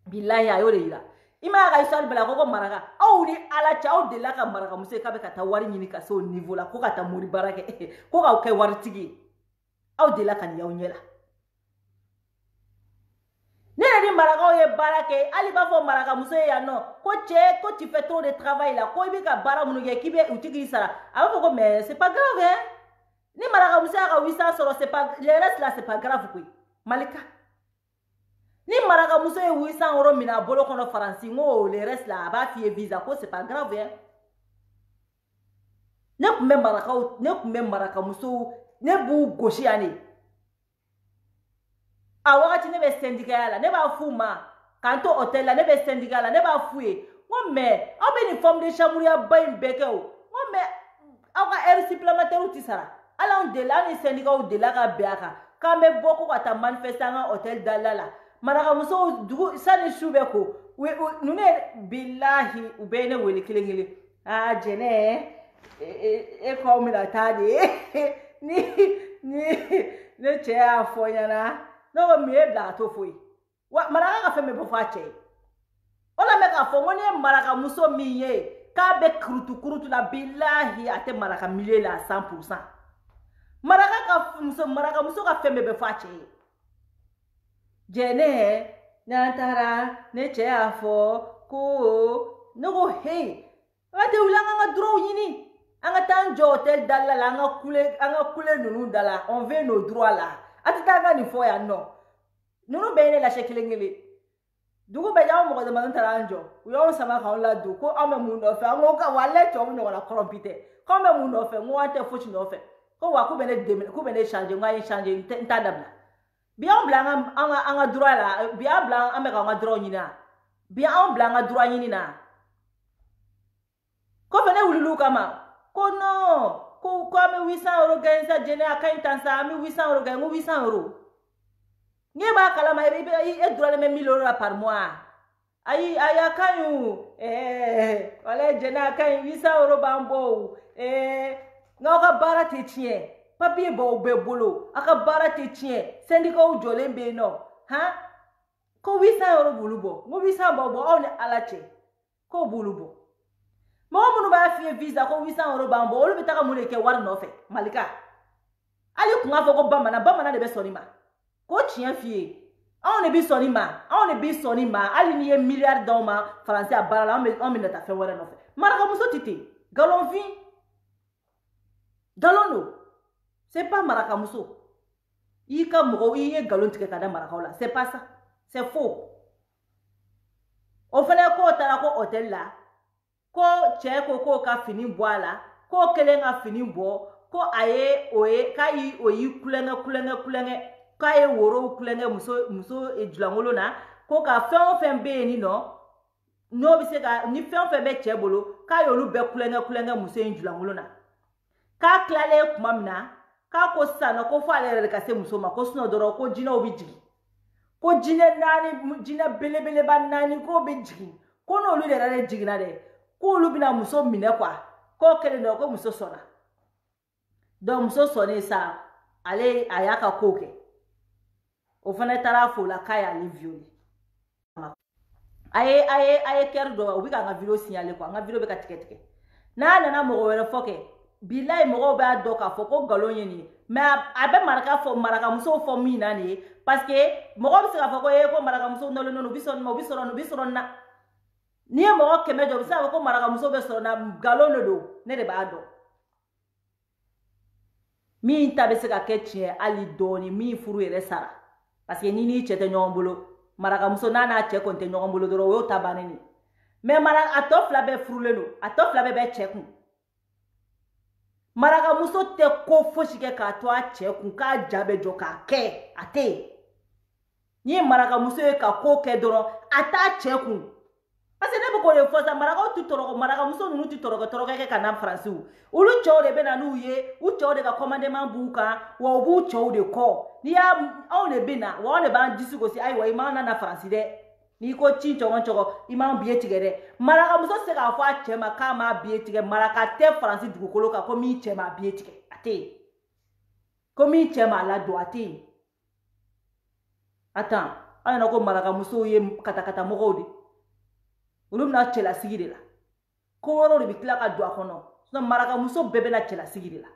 bilahi a y'o de yira i ma ka histoire bɛɛ la ko maraka aw ni ala cɛ aw delila ka marakamuso ye k'a bɛ ka taa wari ɲini ka se o niveau la ko ka taa mori baara kɛ ko k'aw kɛ waritigi ye aw delila ka nin y'aw ɲɛ la ne yɛrɛ ni marakaw ye baara kɛ hali b'a fɔ marakamuso ye yan nɔ ko cɛ ko tu fais trop de travail la ko i bɛ ka baara minnu kɛ k'i bɛ u tigi sara a b'a fɔ ko mais c'est pas grave hein ni marakamuso y'a ka 800 sɔrɔ c'est pas le reste là c'est pas grave koyi malika ni marakamuso ye 800 € minɛ a bolo kɔnɔ faransi n ko le reste là a b'a f'i ye visa ko c'est pas grave hein ne tun bɛ marakamusow ne b'u gosi yan de a wagati ne bɛ syndicat la ne b'a f'u ma k'an to hôtel la ne bɛ syndicat la ne b'a f'u ye n ko mais aw bɛ nin forme de chambre ba in bɛɛ kɛ o n ko mais aw ka heure supplémentaire tɛ sara hali anw delila an ni syndicat delila ka bɛn a kan k'an bɛ bɔ ko ka taa manifester an ka hôtel dala la marakamusow dugu sani su bɛ ko ninnu ye bilahi u bɛɛ ye ne wele kelen kelen jɛnɛ e k'aw bɛna taa de ne cɛ y'a fɔ ɲɛna ne ko mun ye bila ka to foyi wa maraka ka fɛn bɛɛ bɛ fɔ a cɛ ye o la n bɛ k'a fɔ n ko ne ye marakamuso min ye k'a bɛ kurutu la bilahi a tɛ maraka milieu la 100%. marakamuso ka fɛn bɛɛ bɛ fɔ a cɛ ye jɛnɛ n'an taara ne cɛ y'a fɔ ko ne ko hey an tɛ wuli an ka droit ɲini an ka taa an jɔ hôtel dala la an ka kule ninnu da la on veut nos droits la a tɛ taa an ka nin fɔ yan nɔ ninnu bɛɛ ye ne lase kelen kelen dugu bɛ y'aw mɔgɔ dama taara an jɔ u y'aw sama k'anw ladon ko anw bɛ mun nɔfɛ an ko ka wale cɛw ɲɔgɔn na kɔrɔmpi tɛ k'anw bɛ mun nɔfɛ n ko an tɛ fosi nɔfɛ ko wa k'u bɛ ne dɛmɛ k'u bɛ ne changer n ko an ye changer n t'a dabila bi anw bila an ka droit la bi an bila an bɛ k'an ka droit ɲini na bi anw bila an ka droit ɲini na kɔfɛ ne wulil'u kama ko non ko an bɛ 800 € gagner sa jɛnɛ a ka ɲi tan sa an bɛ 800 € gagner n ko 800 €. Nye ba kalama e droit de 1000 € par mois. Ayi aya kanyu wala jena kan 800 € bambo ngaka bara te tien papier bo be bolo aka bara te tien syndicat u jolen be no ha ko 800 € bulubo mo 800 bo on alache ko bulubo mo munu ba fi visa ko 800 € bambo olu bitaka mu leke war no fe malika ali kunga fo ko bamana de be sonima ko tien fie on ne bi soni ma ali ni milliard d'oma français a barala on me nata fe wala no fe maraka muso titi galon fin galono c'est pas maraka muso ika mo yi galon tike kada maraka wala c'est pas ça c'est faux o fele ko tara ko hotel la ko che ko ka fini boala ko kelenga fini bo ko aye oye kai oyi kulenge kaye woro kulenge muso ejulangolo na ko ka fen be ni no bi se ka ni fen be chebolo kaye olu be kulenge muso ejulangolo na ka klale kuma mina ka ko sana ko fa le ka se muso ma ko suno doro ko jina obi jigi ko jina belebele ba nani ko be jigi ko no olu de rare jigi na de ko olu bina muso mine kwa ko kele no ko muso sona do muso sone sa ale ayaka koke o fana tara fo la kaya ali violi aye ker do o bi ka nga video signaler quoi nga video be ka tike na nana mo wele foke billahi mo ba do ka fo ko galonye ni mais abe maraka muso fo mi na ni parce que mo bi se ka fo ko e ko maraka muso no no bi so na ni mo keme do bi se ko maraka muso be so na galono do ne de ba do mi tabe se ka ketchie ali doni mi furu ere sara parce que ni chete ñogon bolo maraka muso nana che konte ñogon bolo doro wo tabane ni mais maraka atofla be fruleno atofla be chekun maraka muso te ko foshike ka to a chekun ka jabe jo ka ke ate ni maraka muso e ka ko ke doro ata chekun parce que ne ko le fosa maraka tu toro maraka muso nu tu toro ke kana français ulu chode be na nu ye u chode ka commandement buka wa bu chode ko ni ya on le bina wa on le ban disugo si ai wa imana na français de ni ko chincho nchoko imam biye tigere maraka muso se ka fo a chema ka ma biye tigere maraka te français du ko loka ko mi chema biye tigere ate ko mi chema la do ate attends ana ko maraka muso ye kata mogodi ulum na chela sigire la ko woro de bikla ka do akono so maraka muso bebe na chela sigire la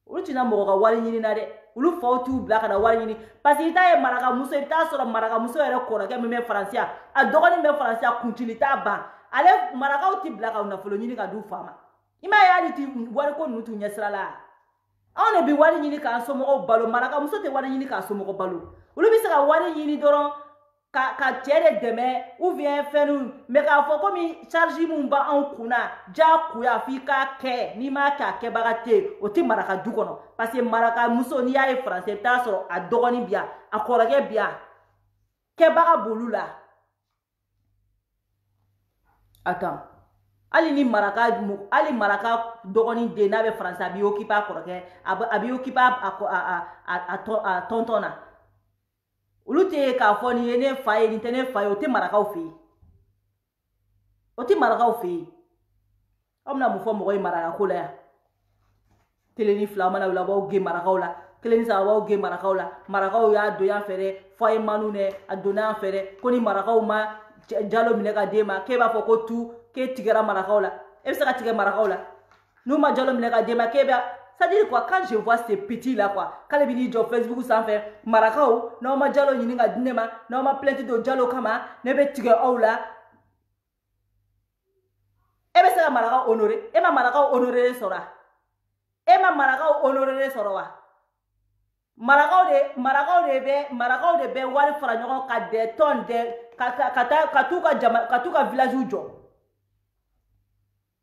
ulu tina mo ga wali nyini na de ulu fautu blaka na wali nyini parce que ita e maraka muso ita so maraka muso ere ko ra ke me français a dogoni me français kuntilita ba ale maraka uti blaka una folo nyini ka du fama ima ya liti wali ko nutu nyesra la on e bi wali nyini ka so mo balo maraka muso te wali nyini ka so mo balo ulu bi se ka wali nyini doron ka tiere deme ou vient fenu me ka fo komi charge mun ba an kuna ja kuya fi ka ke ni ma ka ke bagate o ti maraka du kono parce que maraka muso ni ay français ta so a dogoni bia a korage bia ke baga bolula attends ali ni maraka dogoni de na be français abi okipa korage abi okipa a tontona ulute ka fo ni ene faye ni tene faye o te maraka o fi amna mu fo mo goy maraka ko la teleni flama na ba o ge maraka ola teleni sa ba o ge maraka ola maraka o ya do ya fere faye manu ne adona fere ko ni maraka o ma jalo mine ka dema ke ba fo ko tu ke tigera maraka ola e se ka tigera maraka ola no ma jalo mine ka dema ke ba. Ça dit quoi, quand je vois ces petits là quoi, quand les vidéos sur Facebook sans faire marakao, non ma jalo ni nga dinema, non ma plainte de jalo kama, ne be tige oula. Ebe se marakao honoré, e ma marakao honoré sora. E ma marakao honoré sora wa. marakaw de be wari fara ɲɔgɔn ka des tonnes de ka t'u ka village jɔ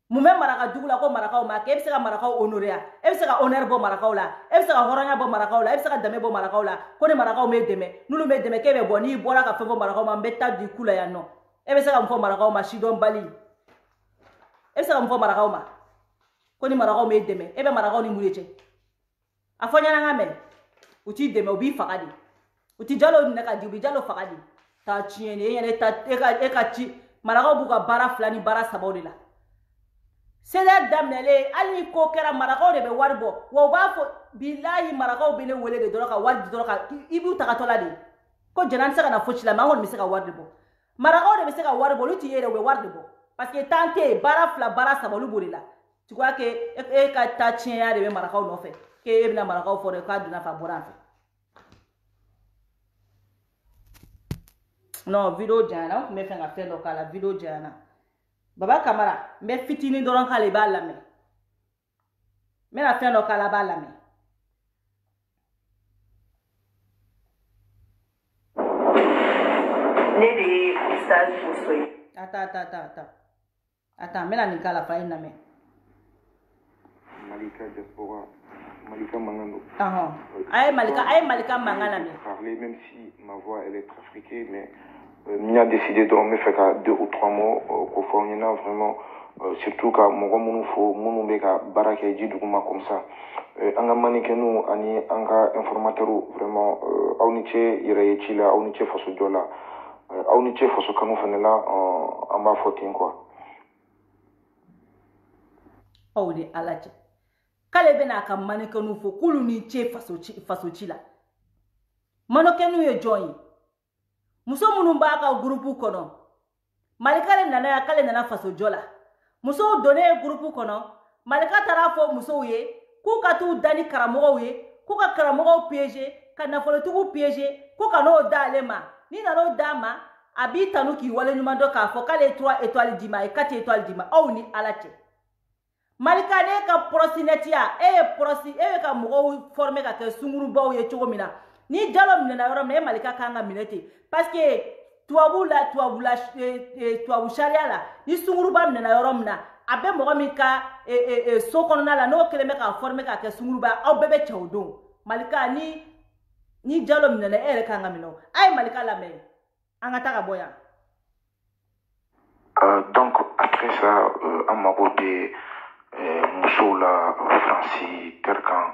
mun bɛ maraka dugu la ko marakaw ma kɛ e bɛ se ka marakaw honorer ya e bɛ se ka honneur bɔ marakaw la e bɛ se ka hɔrɔnya bɔ marakaw la e bɛ se ka danbe bɔ marakaw la ko ni marakaw m'e dɛmɛ n'olu m'e dɛmɛ k'e bɛ bɔ n'i bɔra ka fɛn fɔ marakaw ma n bɛ taa di ku la yan nɔ e bɛ se ka mun fɔ marakaw ma sidɔn bali e bɛ se ka mun fɔ marakaw ma ko ni marakaw m'e dɛmɛ e bɛ marakaw ni mun de cɛ a fɔ ɲɛna n ka mɛn u t'i dɛmɛ u b'i faga de u ti jalo minɛ ka di u bɛ jalo faga de taa tiɲɛ de e ɲɛna e ka ci marakaw b'u ka baara 2 ni baara 3 de la sɛnɛ daminɛlen hali ni ko kɛra marakaw de bɛ wari bɔ wa u b'a fɔ bilahi marakaw bɛ ne wele de dɔrɔn ka wari di dɔrɔn ka i b'u tagatɔ la de ko jɛnɛ tɛ se ka na fosi la mɛ an kɔni bɛ se ka wari de bɔ marakaw de bɛ se ka wari bɔ olu t'i ye dɛ u bɛ wari de bɔ parce que temps tɛ yen baara 2 baara 3 olu b'o de la tu vois que e ka taa tiɲɛya de bɛ marakaw nɔfɛ k'e bɛna marakaw fɔ de k'a donna fɛ a bɔra an fɛ non video janyana n tun bɛ fɛ ka fɛn dɔ k'a la video janyana Baba Kamara n bɛ fitinin dɔrɔn k'ale b'a lamɛn n bɛna fɛn dɔ k'a la a b'a lamɛn ne de ye Ustaz Muso ye. Attends n bɛna nin k'a la fa ye lamɛn Malika Diaspora, Malika Mangano. A ye Malika mankan lamɛn. Parler, même si ma voix elle est très friquée, mais m'y a décidé de me faire 2 ou 3 mots qu'au fond il y en a vraiment surtout quand mon mon fo mon beka baraka ji duguma comme ça anga manikenu ani anga informateur vraiment auniche ire chila auniche faso dola auniche faso kanu fanela en ma faute quoi. Oh de alaje kale bena ka manikenu fo kulu ni che faso chila manokenu ye join muso munun b'a ka groupe kɔnɔ Malika le nana ya kale nana faso jola muso donné groupe kɔnɔ Malika taara fɔ musow ye k'u ka t'u da ni karamɔgɔw ye k'u ka karamɔgɔw piéger ka nafolotigiw piéger k'u ka n'o da ale ma ni nan'o d'a ma a b'i tanu k'i wale ɲuman dɔ k'a fɔ k'ale ye 3 étoiles d'i ma a ye 4 étoiles d'i ma aw ni ala cɛ Malika ne ka proxénétia e bɛ ka mɔgɔw former ka kɛ sungurubaw ye cogo min na ni jalo minɛna yɔrɔ min e Malika kan ka minɛ ten parce que tubabu sariya la ni sunguruba minɛna yɔrɔ min na a bɛ mɔgɔ min ka so kɔnɔna la n'o kelen bɛ ka former ka kɛ sunguruba aw bɛɛ bɛ cɛ o don Malika ni jalo minɛna e yɛrɛ kan ka minɛ o a ye Malika lamɛn an ka taa ka bɔ yan. Donc après ça an mago bɛ musow la Fransi Terkan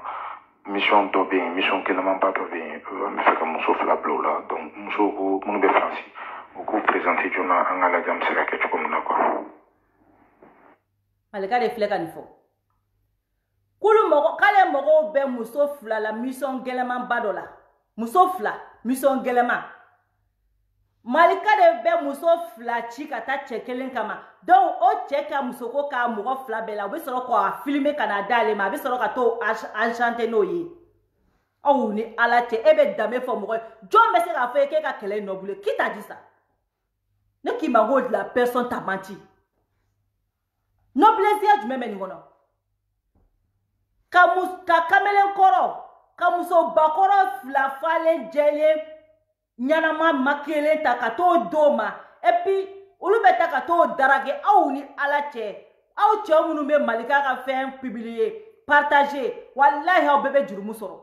mission dɔ bɛ yen mission gɛlɛmanba dɔ bɛ yen an bɛ fɛ ka muso 2 bila o la donc musow ko minnu bɛ Faransi u k'u présenter joona an ka lajɛ an bɛ se ka kɛ cogo min na quoi. Malika de filɛ ka nin fɔ k'ale mɔgɔw bɛ muso 2 la mission gɛlɛmanba dɔ la muso 2 mission gɛlɛman Malika de bɛ muso 2 ci ka taa cɛ 1 kama donc o cɛ ka muso ko k'a mɔgɔ 2 bɛɛ la u bɛ sɔrɔ k'a filmer ka na d'ale ma a bɛ sɔrɔ ka t'o enchanter n'o ye aw ni ala cɛ e bɛ danbe fɔ mɔgɔ ye jɔn bɛ se k'a fɔ ye k'e ka kɛlɛ nɔbile qui t'a dit ça ne k'i ma ko la personne t'a menti noblesse ya jumɛn bɛ nin kɔnɔ ka kamalen kɔrɔ ka muso bakɔrɔ 2 falen jɛlen ɲanama makelen ta ka t'o d'o ma et puis olu bɛ ta ka t'o darage aw ni ala cɛ aw cɛ minnu bɛ Malika ka fɛn publier partager wallahi aw bɛɛ bɛ jurumu sɔrɔ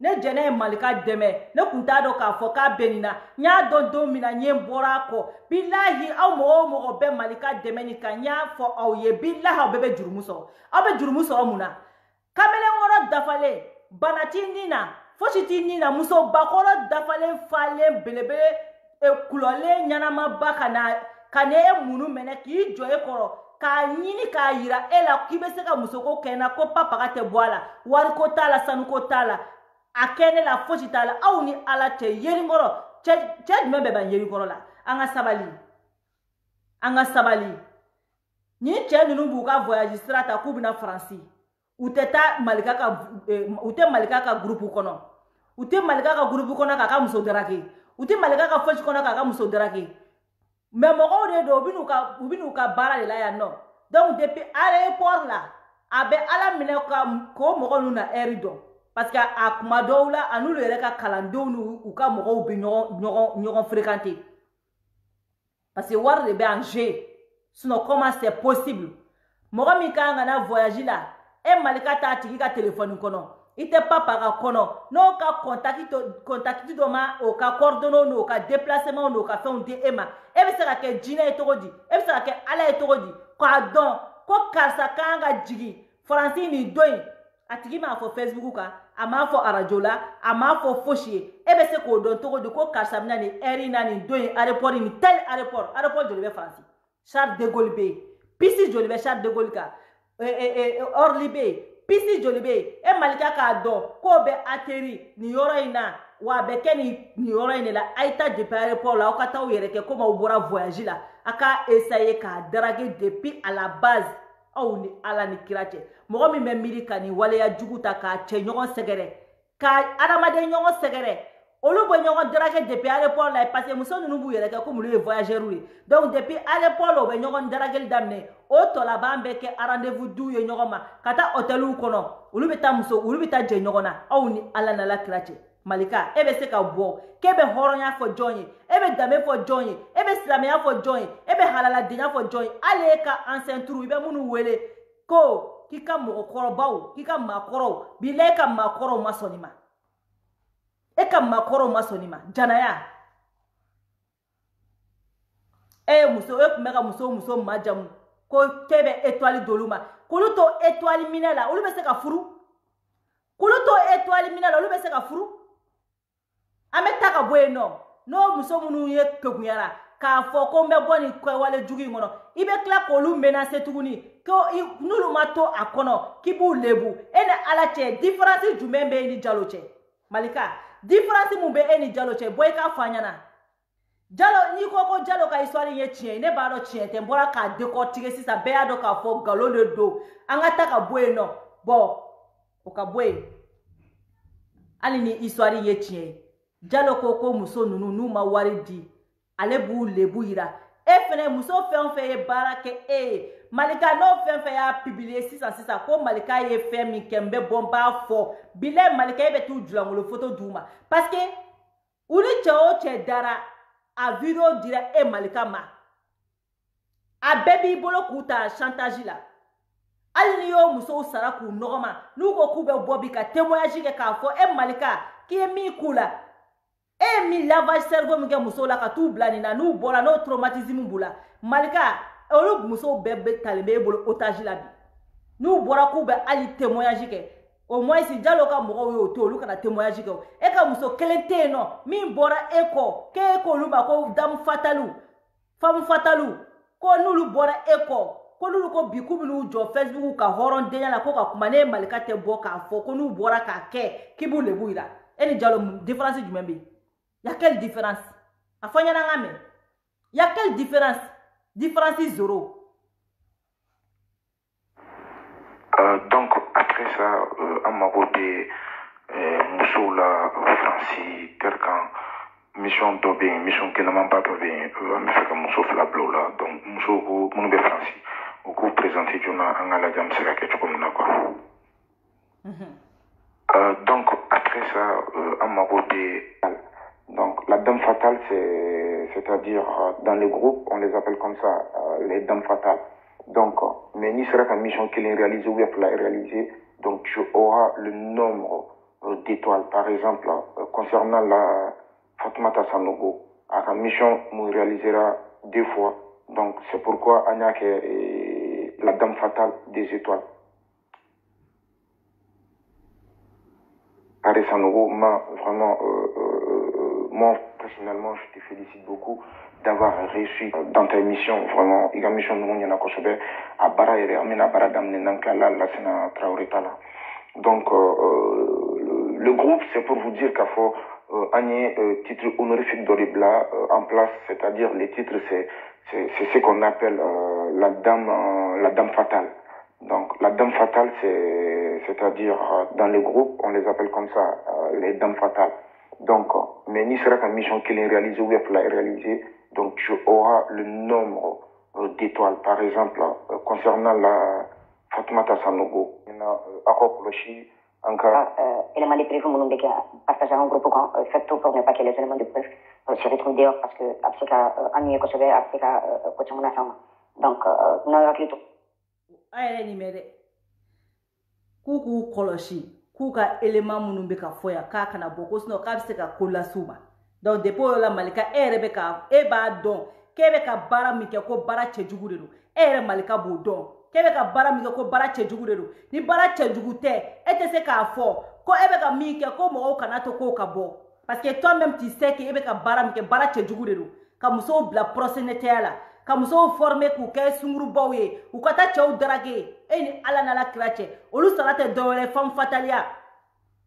ne jɛnɛ ye Malika dɛmɛ ne kun t'a dɔn k'a fɔ k'a bɛ nin na n y'a dɔn don min na n ye bɔra a kɔ bilahi aw mɔgɔ o mɔgɔ bɛ Malika dɛmɛ nin kan n y'a fɔ aw ye bilahi aw bɛɛ bɛ jurumu sɔrɔ aw bɛ jurumu sɔrɔ mun na kamalenkɔrɔ dafalen bana t'i nin na fosi t'i nin na muso bakɔrɔ dafalen falen belebele kulɔlen ɲanamaba ka na e munu minɛ k'i jɔ e kɔrɔ k'a ɲini k'a yira e la k'i bɛ se ka musoko kɛ na ko papaga tɛ bɔ a la wariko t'a la sanuko t'a la a kɛ ne la fosi t'a la aw ni ala cɛ yerinkɔrɔ cɛ jumɛn bɛ ban yerinkɔrɔ la an ka sabali ni cɛ ninnu b'u ka voyage sira ta k'u bɛna Faransi u tɛ taa Malika ka groupe kɔnɔ u tɛ Malika ka groupe kɔnɔ k'a ka muso darake u tɛ Malika ka fosi kɔnɔ k'a ka muso darake mais mɔgɔw de don u bɛn'u ka baara de la yan nɔ donc depuis aéroport la a bɛ ala minɛ k'o mɔgɔ ninnu na heure dɔn parce que a kuma dɔw la a n'olu yɛrɛ ka kalandenw n'u ka mɔgɔw bɛ ɲɔgɔn fréquenter parce que wari de bɛ en jeu sinon comment c'est possible mɔgɔ min kan ka na voyage la e malika t'a tigi ka téléphone kɔnɔ i tɛ papa ka kɔnɔ n'o ka contact dɔ ma o ka coordonnées n'o ka déplacement n'o ka fɛnw di e ma e bɛ se ka kɛ jinɛ ye cogo di e bɛ se ka kɛ ala ye cogo di k'a dɔn ko karisa kan ka jigin faransi nin don in a tigi m'a fɔ Facebook kan a m'a fɔ arajo la a m'a fɔ fosi ye e bɛ se k'o dɔn cogo di ko karisa bɛna nin heure na nin don in aéroport nin tel aéroport joli bɛ faransi Charles de Gaulle bɛ yen piste joli bɛ Charles de Gaulle kan Orly bɛ yen piste joli bɛ yen e malika k'a dɔn k'o bɛ atterri nin yɔrɔ in na wa a bɛ kɛ nin yɔrɔ in de la a ye taa depuis aéroport la aw ka taa aw yɛrɛ kɛ komi aw bɔra voyage la a ka essayer k'a draguer depuis à la base aw ni ala ni kira cɛ mɔgɔ min bɛ miiri ka nin waleya jugu ta k'a cɛ ɲɔgɔn sɛgɛrɛ ka adamaden ɲɔgɔn sɛgɛrɛ olu bɛ ɲɔgɔn draguer depuis aéroport la parce que muso ninnu b'u yɛrɛ kɛ komi olu ye voyageurs ye donc depuis aéroport la u bɛ ɲɔgɔn draguer daminɛ o tɔ laban bɛ kɛ rendez-vous diw ye ɲɔgɔn ma ka taa hôteliw kɔnɔ olu bɛ taa jɛ ɲɔgɔn na aw ni ala n'ala kira cɛ malika e bɛ se ka bɔ k'e bɛ hɔrɔnya fɔ jɔn ye e bɛ danbe fɔ jɔn ye e bɛ silamɛya fɔ jɔn ye e bɛ halaladenya fɔ jɔn ye hali e ka ancêtre i bɛ minnu wele ko k'i ka mɔgɔkɔrɔbaw k'i ka maakɔrɔw bilahi e ka maakɔrɔw ma sɔn nin ma e ka maakɔrɔw ma sɔn nin ma janaya e muso e tun bɛ ka muso majamu ko k'e bɛ étoile d'olu ma k'olu to étoile minɛ la olu bɛ se ka furu k'olu to étoile minɛ la olu bɛ se ka furu an bɛ taa ka bɔ yen nɔ n'o muso minnu ye kegunyara k'a fɔ ko n bɛ bɔ nin kɛwale jugu in kɔnɔ i bɛ tila k'olu menacer tuguni ko n'olu ma to a kɔnɔ k'i b'u lebu e ni ala cɛ différence jumɛn bɛ e ni Jalo cɛ malika différence mun bɛ e ni Jalo cɛ bɔ i k'a fɔ an ɲɛna Jalo n'i ko ko Jalo ka histoire ye tiɲɛ ne b'a dɔn tiɲɛ tɛ n bɔra k'a décortiquer sisan bɛɛ y'a dɔn k'a fɔ nkalon de don an ka taa ka bɔ yen nɔ bon o ka bɔ yen hali ni histoire ye tiɲɛ ye Jalo ko muso ninnu n'u ma wari di ale b'u lebu yira e fɛnɛ muso fɛn o fɛn ye baara kɛ e ye malika n'o fɛn fɛn y'a publier sisan ko malika ye fɛn min kɛ n bɛ bɔ n b'a fɔ bilahi malika e bɛ t'u julankolo photo d'u ma parce que u ni cɛ o cɛ dara a video dira e malika ma a bɛɛ b'i bolo k'u ta chantage la hali ni y'o musow sara k'u nɔgɔma n'u ko k'u bɛ bɔ bi ka témoignage kɛ k'a fɔ e malika k'i ye min k'u la e ye min lavage cerveau min kɛ musow la ka t'u bila nin na n'u bɔra n'o traumatisme b'u la malika olu musow bɛɛ talen bɛ e bolo otage la bi n'u bɔra k'u bɛ hali témoignage kɛ au moins si Jalo ka mɔgɔw y'o to olu kana témoignage kɛ o e ka muso kelen tɛ yen nɔ min bɔra e kɔ k'e k'olu ma ko dame fatale femme fatale ko n'olu bɔra e kɔ ko n'olu ko bi k'u bɛn'u jɔ Facebook ka hɔrɔndenya la ko ka kuma ne malika tɛ bɔ k'a fɔ ko n'u bɔra k'a kɛ k'i b'u lebu yira e ni Jalo différence jumɛn bɛ yen y a quelle différence a fɔ ɲɛna n ka mɛn y a quelle différence zéro. Donc après ça an mago bɛ musow la Faransi terkan mission dɔ bɛ yen mission kɛnɛmanba dɔ bɛ yen an bɛ fɛ ka muso fila bila o la donc musow ko minnu bɛ Faransi u k'u présenter joona an ka lajɛ an bɛ se ka kɛ cogo min na quoi. Donc après ça an mago bɛ donc la dame fatale c'est-à-dire dans les groupes on les appelle comme ça les dames fatales. Donc, mais ni sera qu'une mission qui est réalisée ou bien pour la réaliser, donc tu auras le nombre d'étoiles. Par exemple, concernant la Fatoumata Sanogo, la mission nous réalisera 2 fois. Donc, c'est pourquoi il y a que la dame fatale des étoiles. Paris Sanogo m'a vraiment, moi personnellement, je te félicite beaucoup d'avoir réussi dans ta émission. Vraiment, il y a une mission nous y en a coché à Bara et à Bara d'amener Nankala la Sénat Traoretala. Donc, le groupe, c'est pour vous dire qu'il faut un titre honorifique d'Oribla en place, c'est-à-dire les titres, c'est ce qu'on appelle la dame fatale. Donc, la dame fatale, c'est-à-dire dans les groupes, on les appelle comme ça, les dames fatales. Donc, mais ni sera qu'une mission qui est réalisée ou bien pour la réaliser, donc tu auras le nombre d'étoiles. Par exemple, concernant la Fatoumata Sanogo, il y en a Akokoloshi, en cas éléments de preuve mon béka partager un groupe quand fait tout pour ne pas que les éléments de preuve se retrouvent dehors parce que après amener ko sobe après ko chamona sama donc na yakito ayere ni mede kuku koloshi kuka élément munun be ka foya ka kana boko sino ka se ka kola suba donc depuis la malika ere be ka e ba don kebe ka bara mi ke ko bara chejugu de do ere malika bo don kebe ka bara mi ke ko bara chejugu de do ni bara chejugu te ete se ka fo ko ebe ka mi ke ko mo kana to ko ka bo parce que toi même tu sais que ebe ka bara mi ke bara chejugu de do ka muso bla proxénété la ka muso former ku ke sunguru bawe u kata chew drage e ni ala na la krache olu salate dole femme fatalia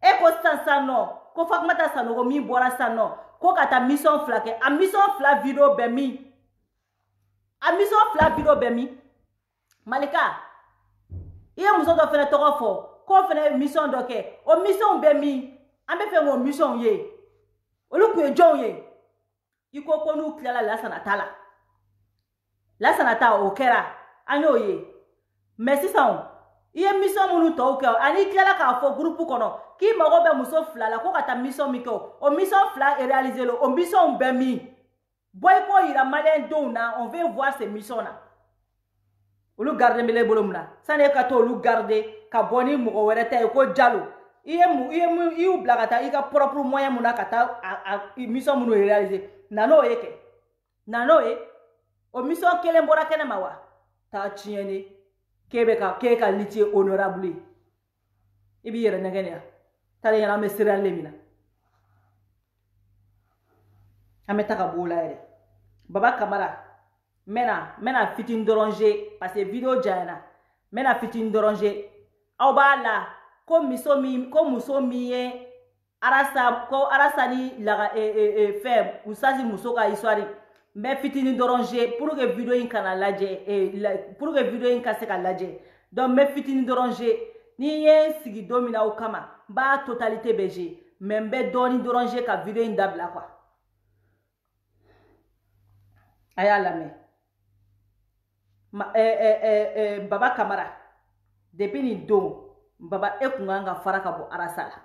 e ko sansa no ko fakmata sanogo mi bora sano ko kata mission flake a mission fla video be mi a mission fla video be mi malika iye muso do fene to fo ko fene mission do ke o mission be mi ambe fe mo mission ye olu ku e jon ye iko ko nu klala la sanatala la sanata o kera anyo ye merci son iye mission munu to ke ani klala ka fo groupe kono ki mago be muso fla la ko kata mission mi ko o mission fla et réaliser le o mission be mi boy ko ira malen do na on veut voir ces missions là olu garder mele bolomna sane ka to olu garder ka boni mo were tay ko jalo iye blagata ika propre moyen muna kata mission munu réaliser nano yeke nano e o mission kele mbora kene mawa ta chiene kebe ka keka litier honorable ibi yere ngene ya tale yana me siral lemina ametaka bola ere baba kamara mena fitin doranger parce que vidéo jana mena fitin doranger aw bala ko muso mi ye arasa ni la fem usazi muso ka histoire mais fitini doranger pour que vidéo in kana laje pour que vidéo in kase ka laje donc mais fitini doranger ni ye sigi domina o kama ba totalité BG même be doni doranger ka vidéo in dabla quoi aya la me baba kamara depuis ni do baba ekunganga faraka bo arasala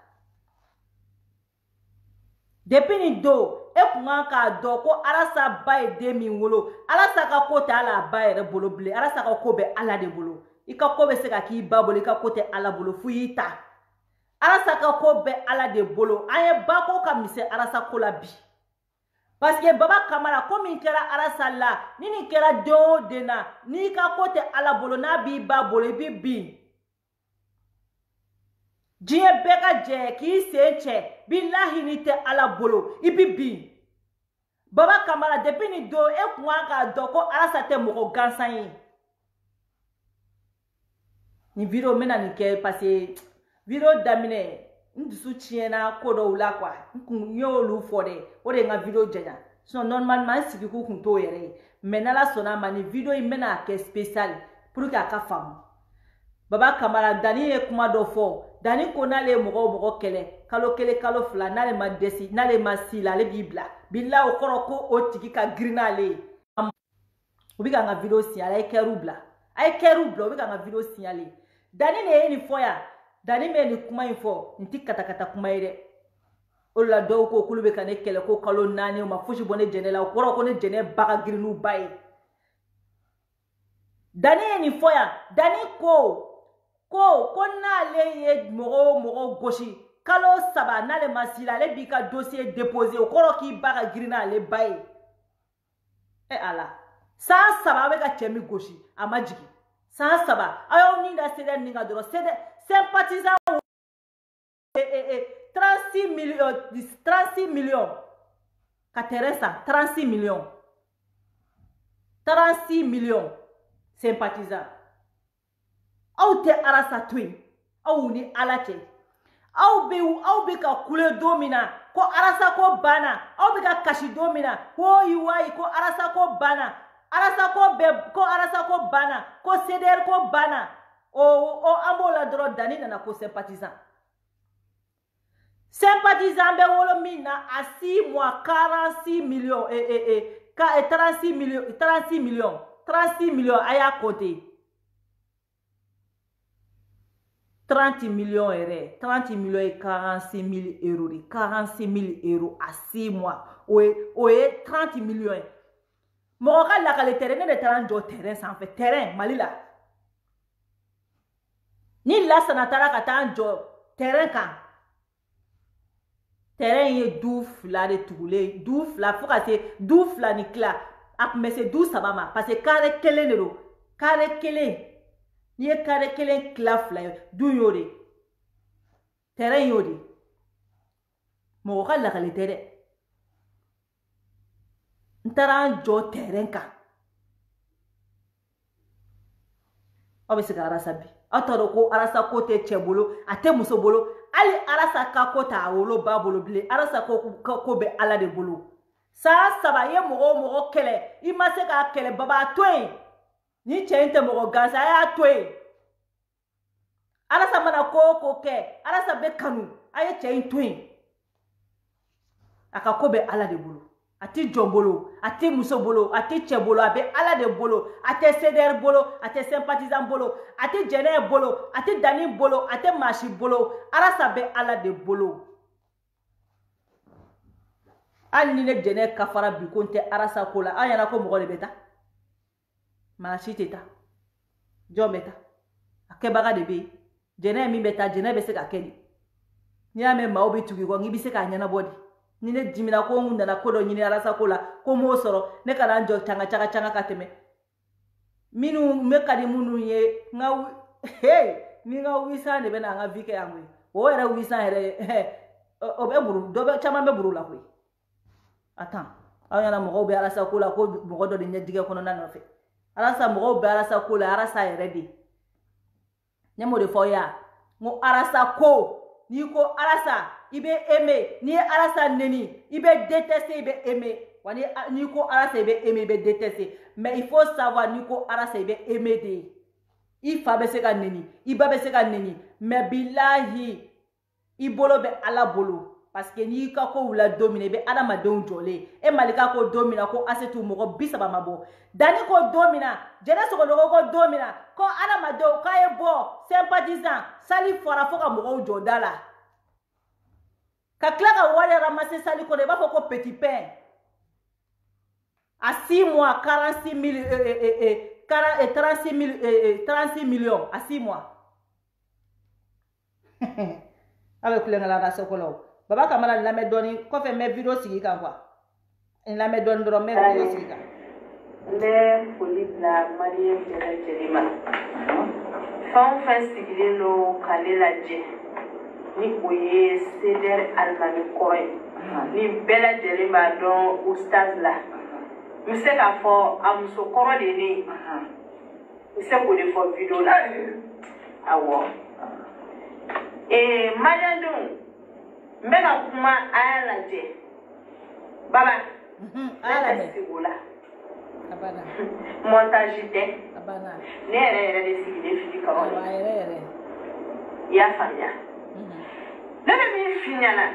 depuis ni do ekunganga do ko arasa baye demi wolo arasa ka kote ala baye re bolo ble arasa ka ko be ala de bolo ika ko be se ka ki babolo ika kote ala bolo fuyita arasa ka ko be ala de bolo aye bako ka mise arasa ko la bi parce que baba kamara comme il kera arasa la ni kera do dena ni ka kote ala bolo na bi babolo bi Dieu beka je ki seche billahi ni te ala bolo ibi baba kamara depuis ni do e kwanga do ko arasa te moko gansan ni video mena ni ke parce video damine ndusu tiena ko do la kwa nyo lu fode o de nga video jenya so normalement si ku kun to yere menala sona mani video mena ke spécial pour que aka fam baba kamara dani e kuma do fo dani ko na le mogo kele kalo fla na le madesi na le masila le bibla billa o koro ko o tiki ka grina le ubika nga video signal ay kerubla ubika nga video signal dani ne ni foya dani me ni kuma info nti kata kuma ire o la do ko kulube ka ne kele ko kalo nani o ma fushi bone jenela o koro ko ne jene baka grinu bay dani ni foya dani ko na le ye mogo goshi kalo saba na le masila le bika dossier déposé o koro ki baka grina le bay e ala sa saba be ka chemi goshi amajiki sa saba ayo ni da sede ninga doro sede sympathisant 36 millions Kateresa 36 millions sympathisant aw te arasa twin aw ni alache aw be ka kule domina ko arasa ko bana aw be ka kashi domina ko yiwai ko arasa ko bana arasa ko bana ko ceder ko bana o ambola dro dani na ko sympathisant be wolo mina a 6 mois 46 millions 36 millions aya côté 30 millions erreurs. 30 millions et 46 000 euros. 46 000 euros à 6 mois. Oui, 30 millions. Mon gars, là, le terrain de terrain, terrain, ça en fait terrain, Malila. Ni là, ça n'a pas terrain quand. Terrain est douf là de tourler, douf là, faut que c'est douf là ni cla. Mais c'est douf ça va parce que carré kelen de l'eau, carré kelen. Ni est carré kelen claf là, d'où yori. Terrain yori. Mon gars là le terrain. N'taran jo terrain quand. Obese ka arasa bi. Atoro ko arasa ko te chebolo, ate muso bolo. Ali arasa ka ko ta wolo ba bolo bile. Arasa ko be ala de bolo. Sa saba ye mogo kele. Ima se ka kele baba twe. Ni chente mogo gansa ya twe. Arasa mana ko ke. Arasa be kanu. Aye chen twe. Aka ko be ala de bolo. Ati jombolo, ati musobolo, ati chebolo, abe ala de bolo, ati seder bolo, ati sympathisant bolo, ati jene bolo, ati dani bolo, ati mashi bolo, arasa be ala de bolo. Al nine jene kafara bikonte arasa kola, ayana ko mugole beta. Mashi teta. Jometa. Akebaga de be. Jene mi beta, jene bese ka keni. Nyame maobi tugi ko ngi bise ka nyana body. Ni ne dimina ko ngunda na kodo nyini arasa kola ko mo soro ne kala njo changa kateme minu mekadi munu ye nga ni nga wisa ne bena nga vike yangu o era wisa here o be buru do be chama be buru la ko atan ayana mo be arasa kola ko mo do de nyadige kono na no fe arasa mo be arasa kola arasa here di nyamo de foya mo arasa ko ni ko arasa ibe aimé ni arasa neni ibe détester ibe aimé wani ni ko arasa ibe aimé ibe détester mais il faut savoir ni ko arasa ibe aimé de il fa be se ka neni iba be se ka neni mais billahi ibolo be ala bolo parce que ni ka ko wula dominer be adama don jolé e malika ko domina ko asetu mo ko bisaba mabo dani ko domina jena so ko domina ko adama do ka e bo sympathisant sali fora foka mo ko jodala ka klaka wale ramasser sali ko de ba ko petit pain à 6 mois 46 000 36 millions à 6 mois avec le la race ko Baba Kamara la me doni ko fe me video sigi kan quoi en la me don dro me video sigi kan le police la marié de Jelima fon fait sigi no kalela je ni oye ceder almami koy ni bela Jelima don oustaz la mi se ka fo amso koro de ni mi se ko de fo video la awo Mariandou Mbena kuma ayala je baba ayala sigula abana montage te abana nere de sigi de fili ka wala ya fanya nebe mi finyana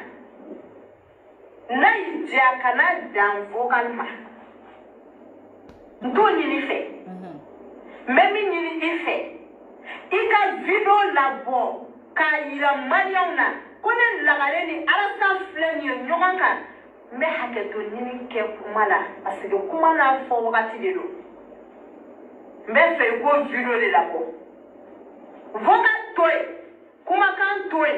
na ija kana dan vocal ma ndo nyini fe memi nyini ife ika video labo ka ira mariona Kone lagare ni arasa flen yo nyogan kan me haketo nini ke kumala parce que kumala fo wakati de do me fe go video de la ko voka toy kuma kan toy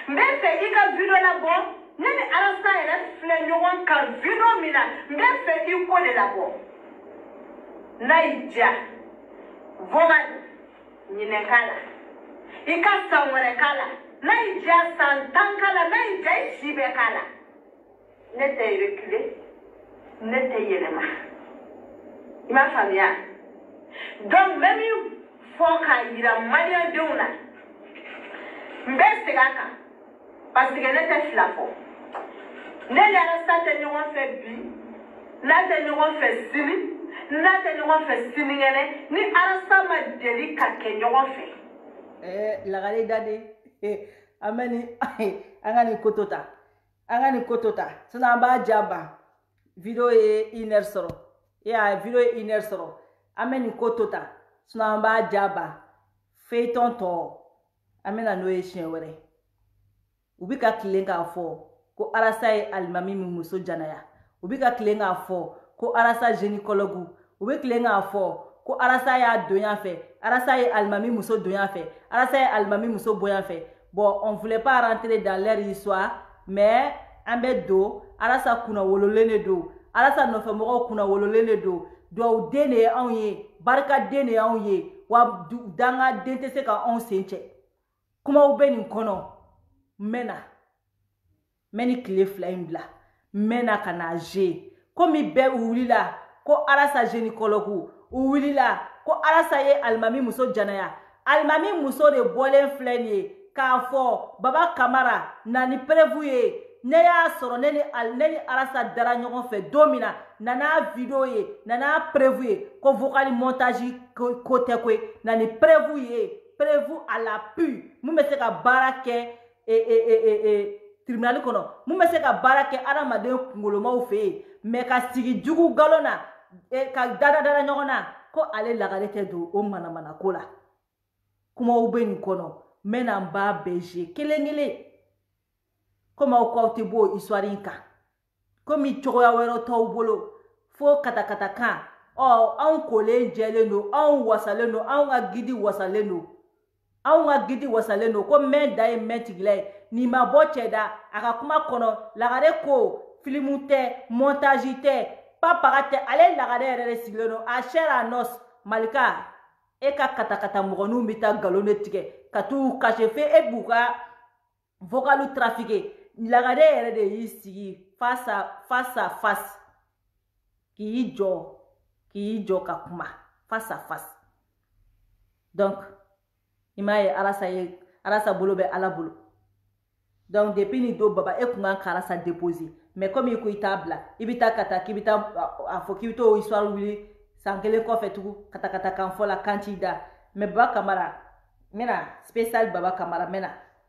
me fe ika video la bo nini arasa ere flen nyogan kan video mina me fe iko de la bo naija voga nyine kala ika sawore kala Naïja Santankala, Naïja Shibekala. N'était reculé, n'était yélema. Il m'a famille. Donc, même il faut qu'il y ait un malien de una. M'beste gaka. Parce que n'était flafo. N'était pas fait bi. N'était pas fait sini. N'était pas fait sini. Ni arasa ma deli kake n'yon fait. La gale dade. Amani angani kotota sana ba jaba video e inersoro ya video e inersoro amani kotota sana ba jaba fais ton tour amena no ye chien wɛrɛ u bi ka tilen k'a fɔ ko arasa ye alimami min muso janaya u bi ka tilen k'a fɔ ko arasa gynécologue u bi tilen k'a fɔ ko arasa y'a donya fɛ arasa ye alimami muso donya fɛ arasa ye alimami muso bonya fɛ bon on voulait pas rentrer dans leur histoire mais an bɛ don arasa kunna wololen de don arasa nɔfɛmɔgɔw kunna wololen de don duwawu den de ye anw ye barika den de ye anw ye wa danga den tɛ se ka anw sen cɛ kumaw bɛ nin kɔnɔ n bɛ ni tile 2 in bila n bɛna ka na je komi bɛɛ wulila ko arasa gynécologue u wulila ko arasa ye alimami muso janaya alimami muso de bɔlen filɛ nin ye k'a fɔ baba kamara na ni preuve ye ne y'a sɔrɔ ne ni arasa dara ɲɔgɔn fɛ don min na nana video ye nana preuve ye ko vocal montage ko tɛ koyi na ni preuve ye preuve à l'appui mun bɛ se ka baara kɛ tribunal kɔnɔ mun bɛ se ka baara kɛ adamaden kunkolomaw fɛ yen mais ka sigi jugu galon na ka dada ɲɔgɔn na ko ale lagare tɛ don o manamana ko la kumaw bɛ nin kɔnɔ n bɛna n b'a bɛɛ je kelen kelen komi aw k'aw tɛ bɔ o histoire in kan komi cogoya wɛrɛ t'aw bolo fo katakata kan anw kolen jɛlen don anw wasalen don anw ka gidi wasalen don anw ka gidi wasalen don ko mɛn da ye mɛn tigila ye nin ma bɔ cɛ da a ka kuma kɔnɔ lagare ko filimu tɛ montage tɛ papaga tɛ ale lagare yɛrɛ de sigilen don a chair à os malika e ka katakata mɔgɔninw bɛ taa galon de tigɛ ka t'u cacher fɛ e b'u ka vocalu trafiquer lagare yɛrɛ de y'i sigi face à face k'i jɔ ka kuma face à face donc i m'a ye arasa bolo bɛ ala bolo donc depuis ni don baba e kun kan ka arasa déposer mais comme i ko i t'a bila i bɛ taa ka taa k'i bɛ taa a fɔ k'i bɛ t'o histoire wuli san kelen kɔfɛ tugun katakata kan fɔ la kan t'i da mais baba kamara n bɛna spécial baba kamara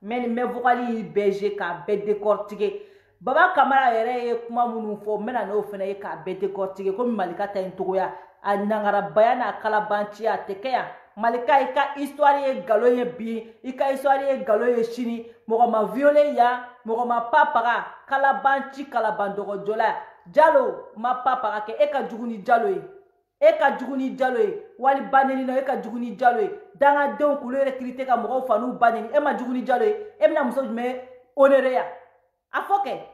n bɛ vocali bɛɛ je k'a bɛɛ décortiquer baba kamara yɛrɛ ye kuma minnu fɔ n bɛna n'o fana ye k'a bɛɛ décortiquer komi malika ta in togoya a nangarabaya n'a kalabanciya a tɛ kɛ yan malika i ka histoire ye galon ye bi i ka histoire ye galon ye sini mɔgɔ ma violé yan mɔgɔ ma papaga kalabanci kalabandɔgɔjɔla jalo ma papaga kɛ e ka jugu ni jalo ye wali baneni na e ka jugu ni jalo ye dangadenw k'olu recruter ka mɔgɔw fa n'u baneni e ma jugu ni jalo ye e bɛna muso jumɛn honorer yan a fɔ kɛ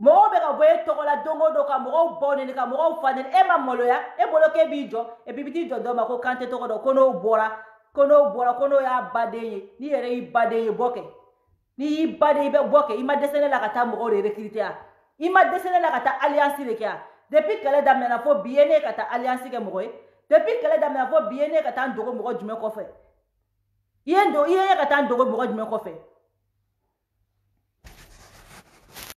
mɔgɔw bɛ ka bɔ e tɔgɔ la don o don ka mɔgɔw bɔ neni ka mɔgɔw fa neni e ma maloya e bolo k'e b'i jɔ et puis i bɛ t'i jɔ dɔ ma ko kan tɛ tɔgɔ dɔn ko n'o y'a baden ye n'i yɛrɛ y'i baden ye bɔ kɛ n'i y'i baden i bɛ bɔ kɛ i ma dɛsɛ ne la ka taa mɔgɔw de recruter yan i ma dɛsɛ ne la ka taa alliance de kɛ yan depuis kɛlɛ daminɛna fo bi ye ne ka taa alliance kɛ mɔgɔ ye depuis kɛlɛ daminɛna fo bi ye ne ka taa n dogo mɔgɔ jumɛn kɔfɛ i ye ka taa n dogo mɔgɔ jumɛn kɔfɛ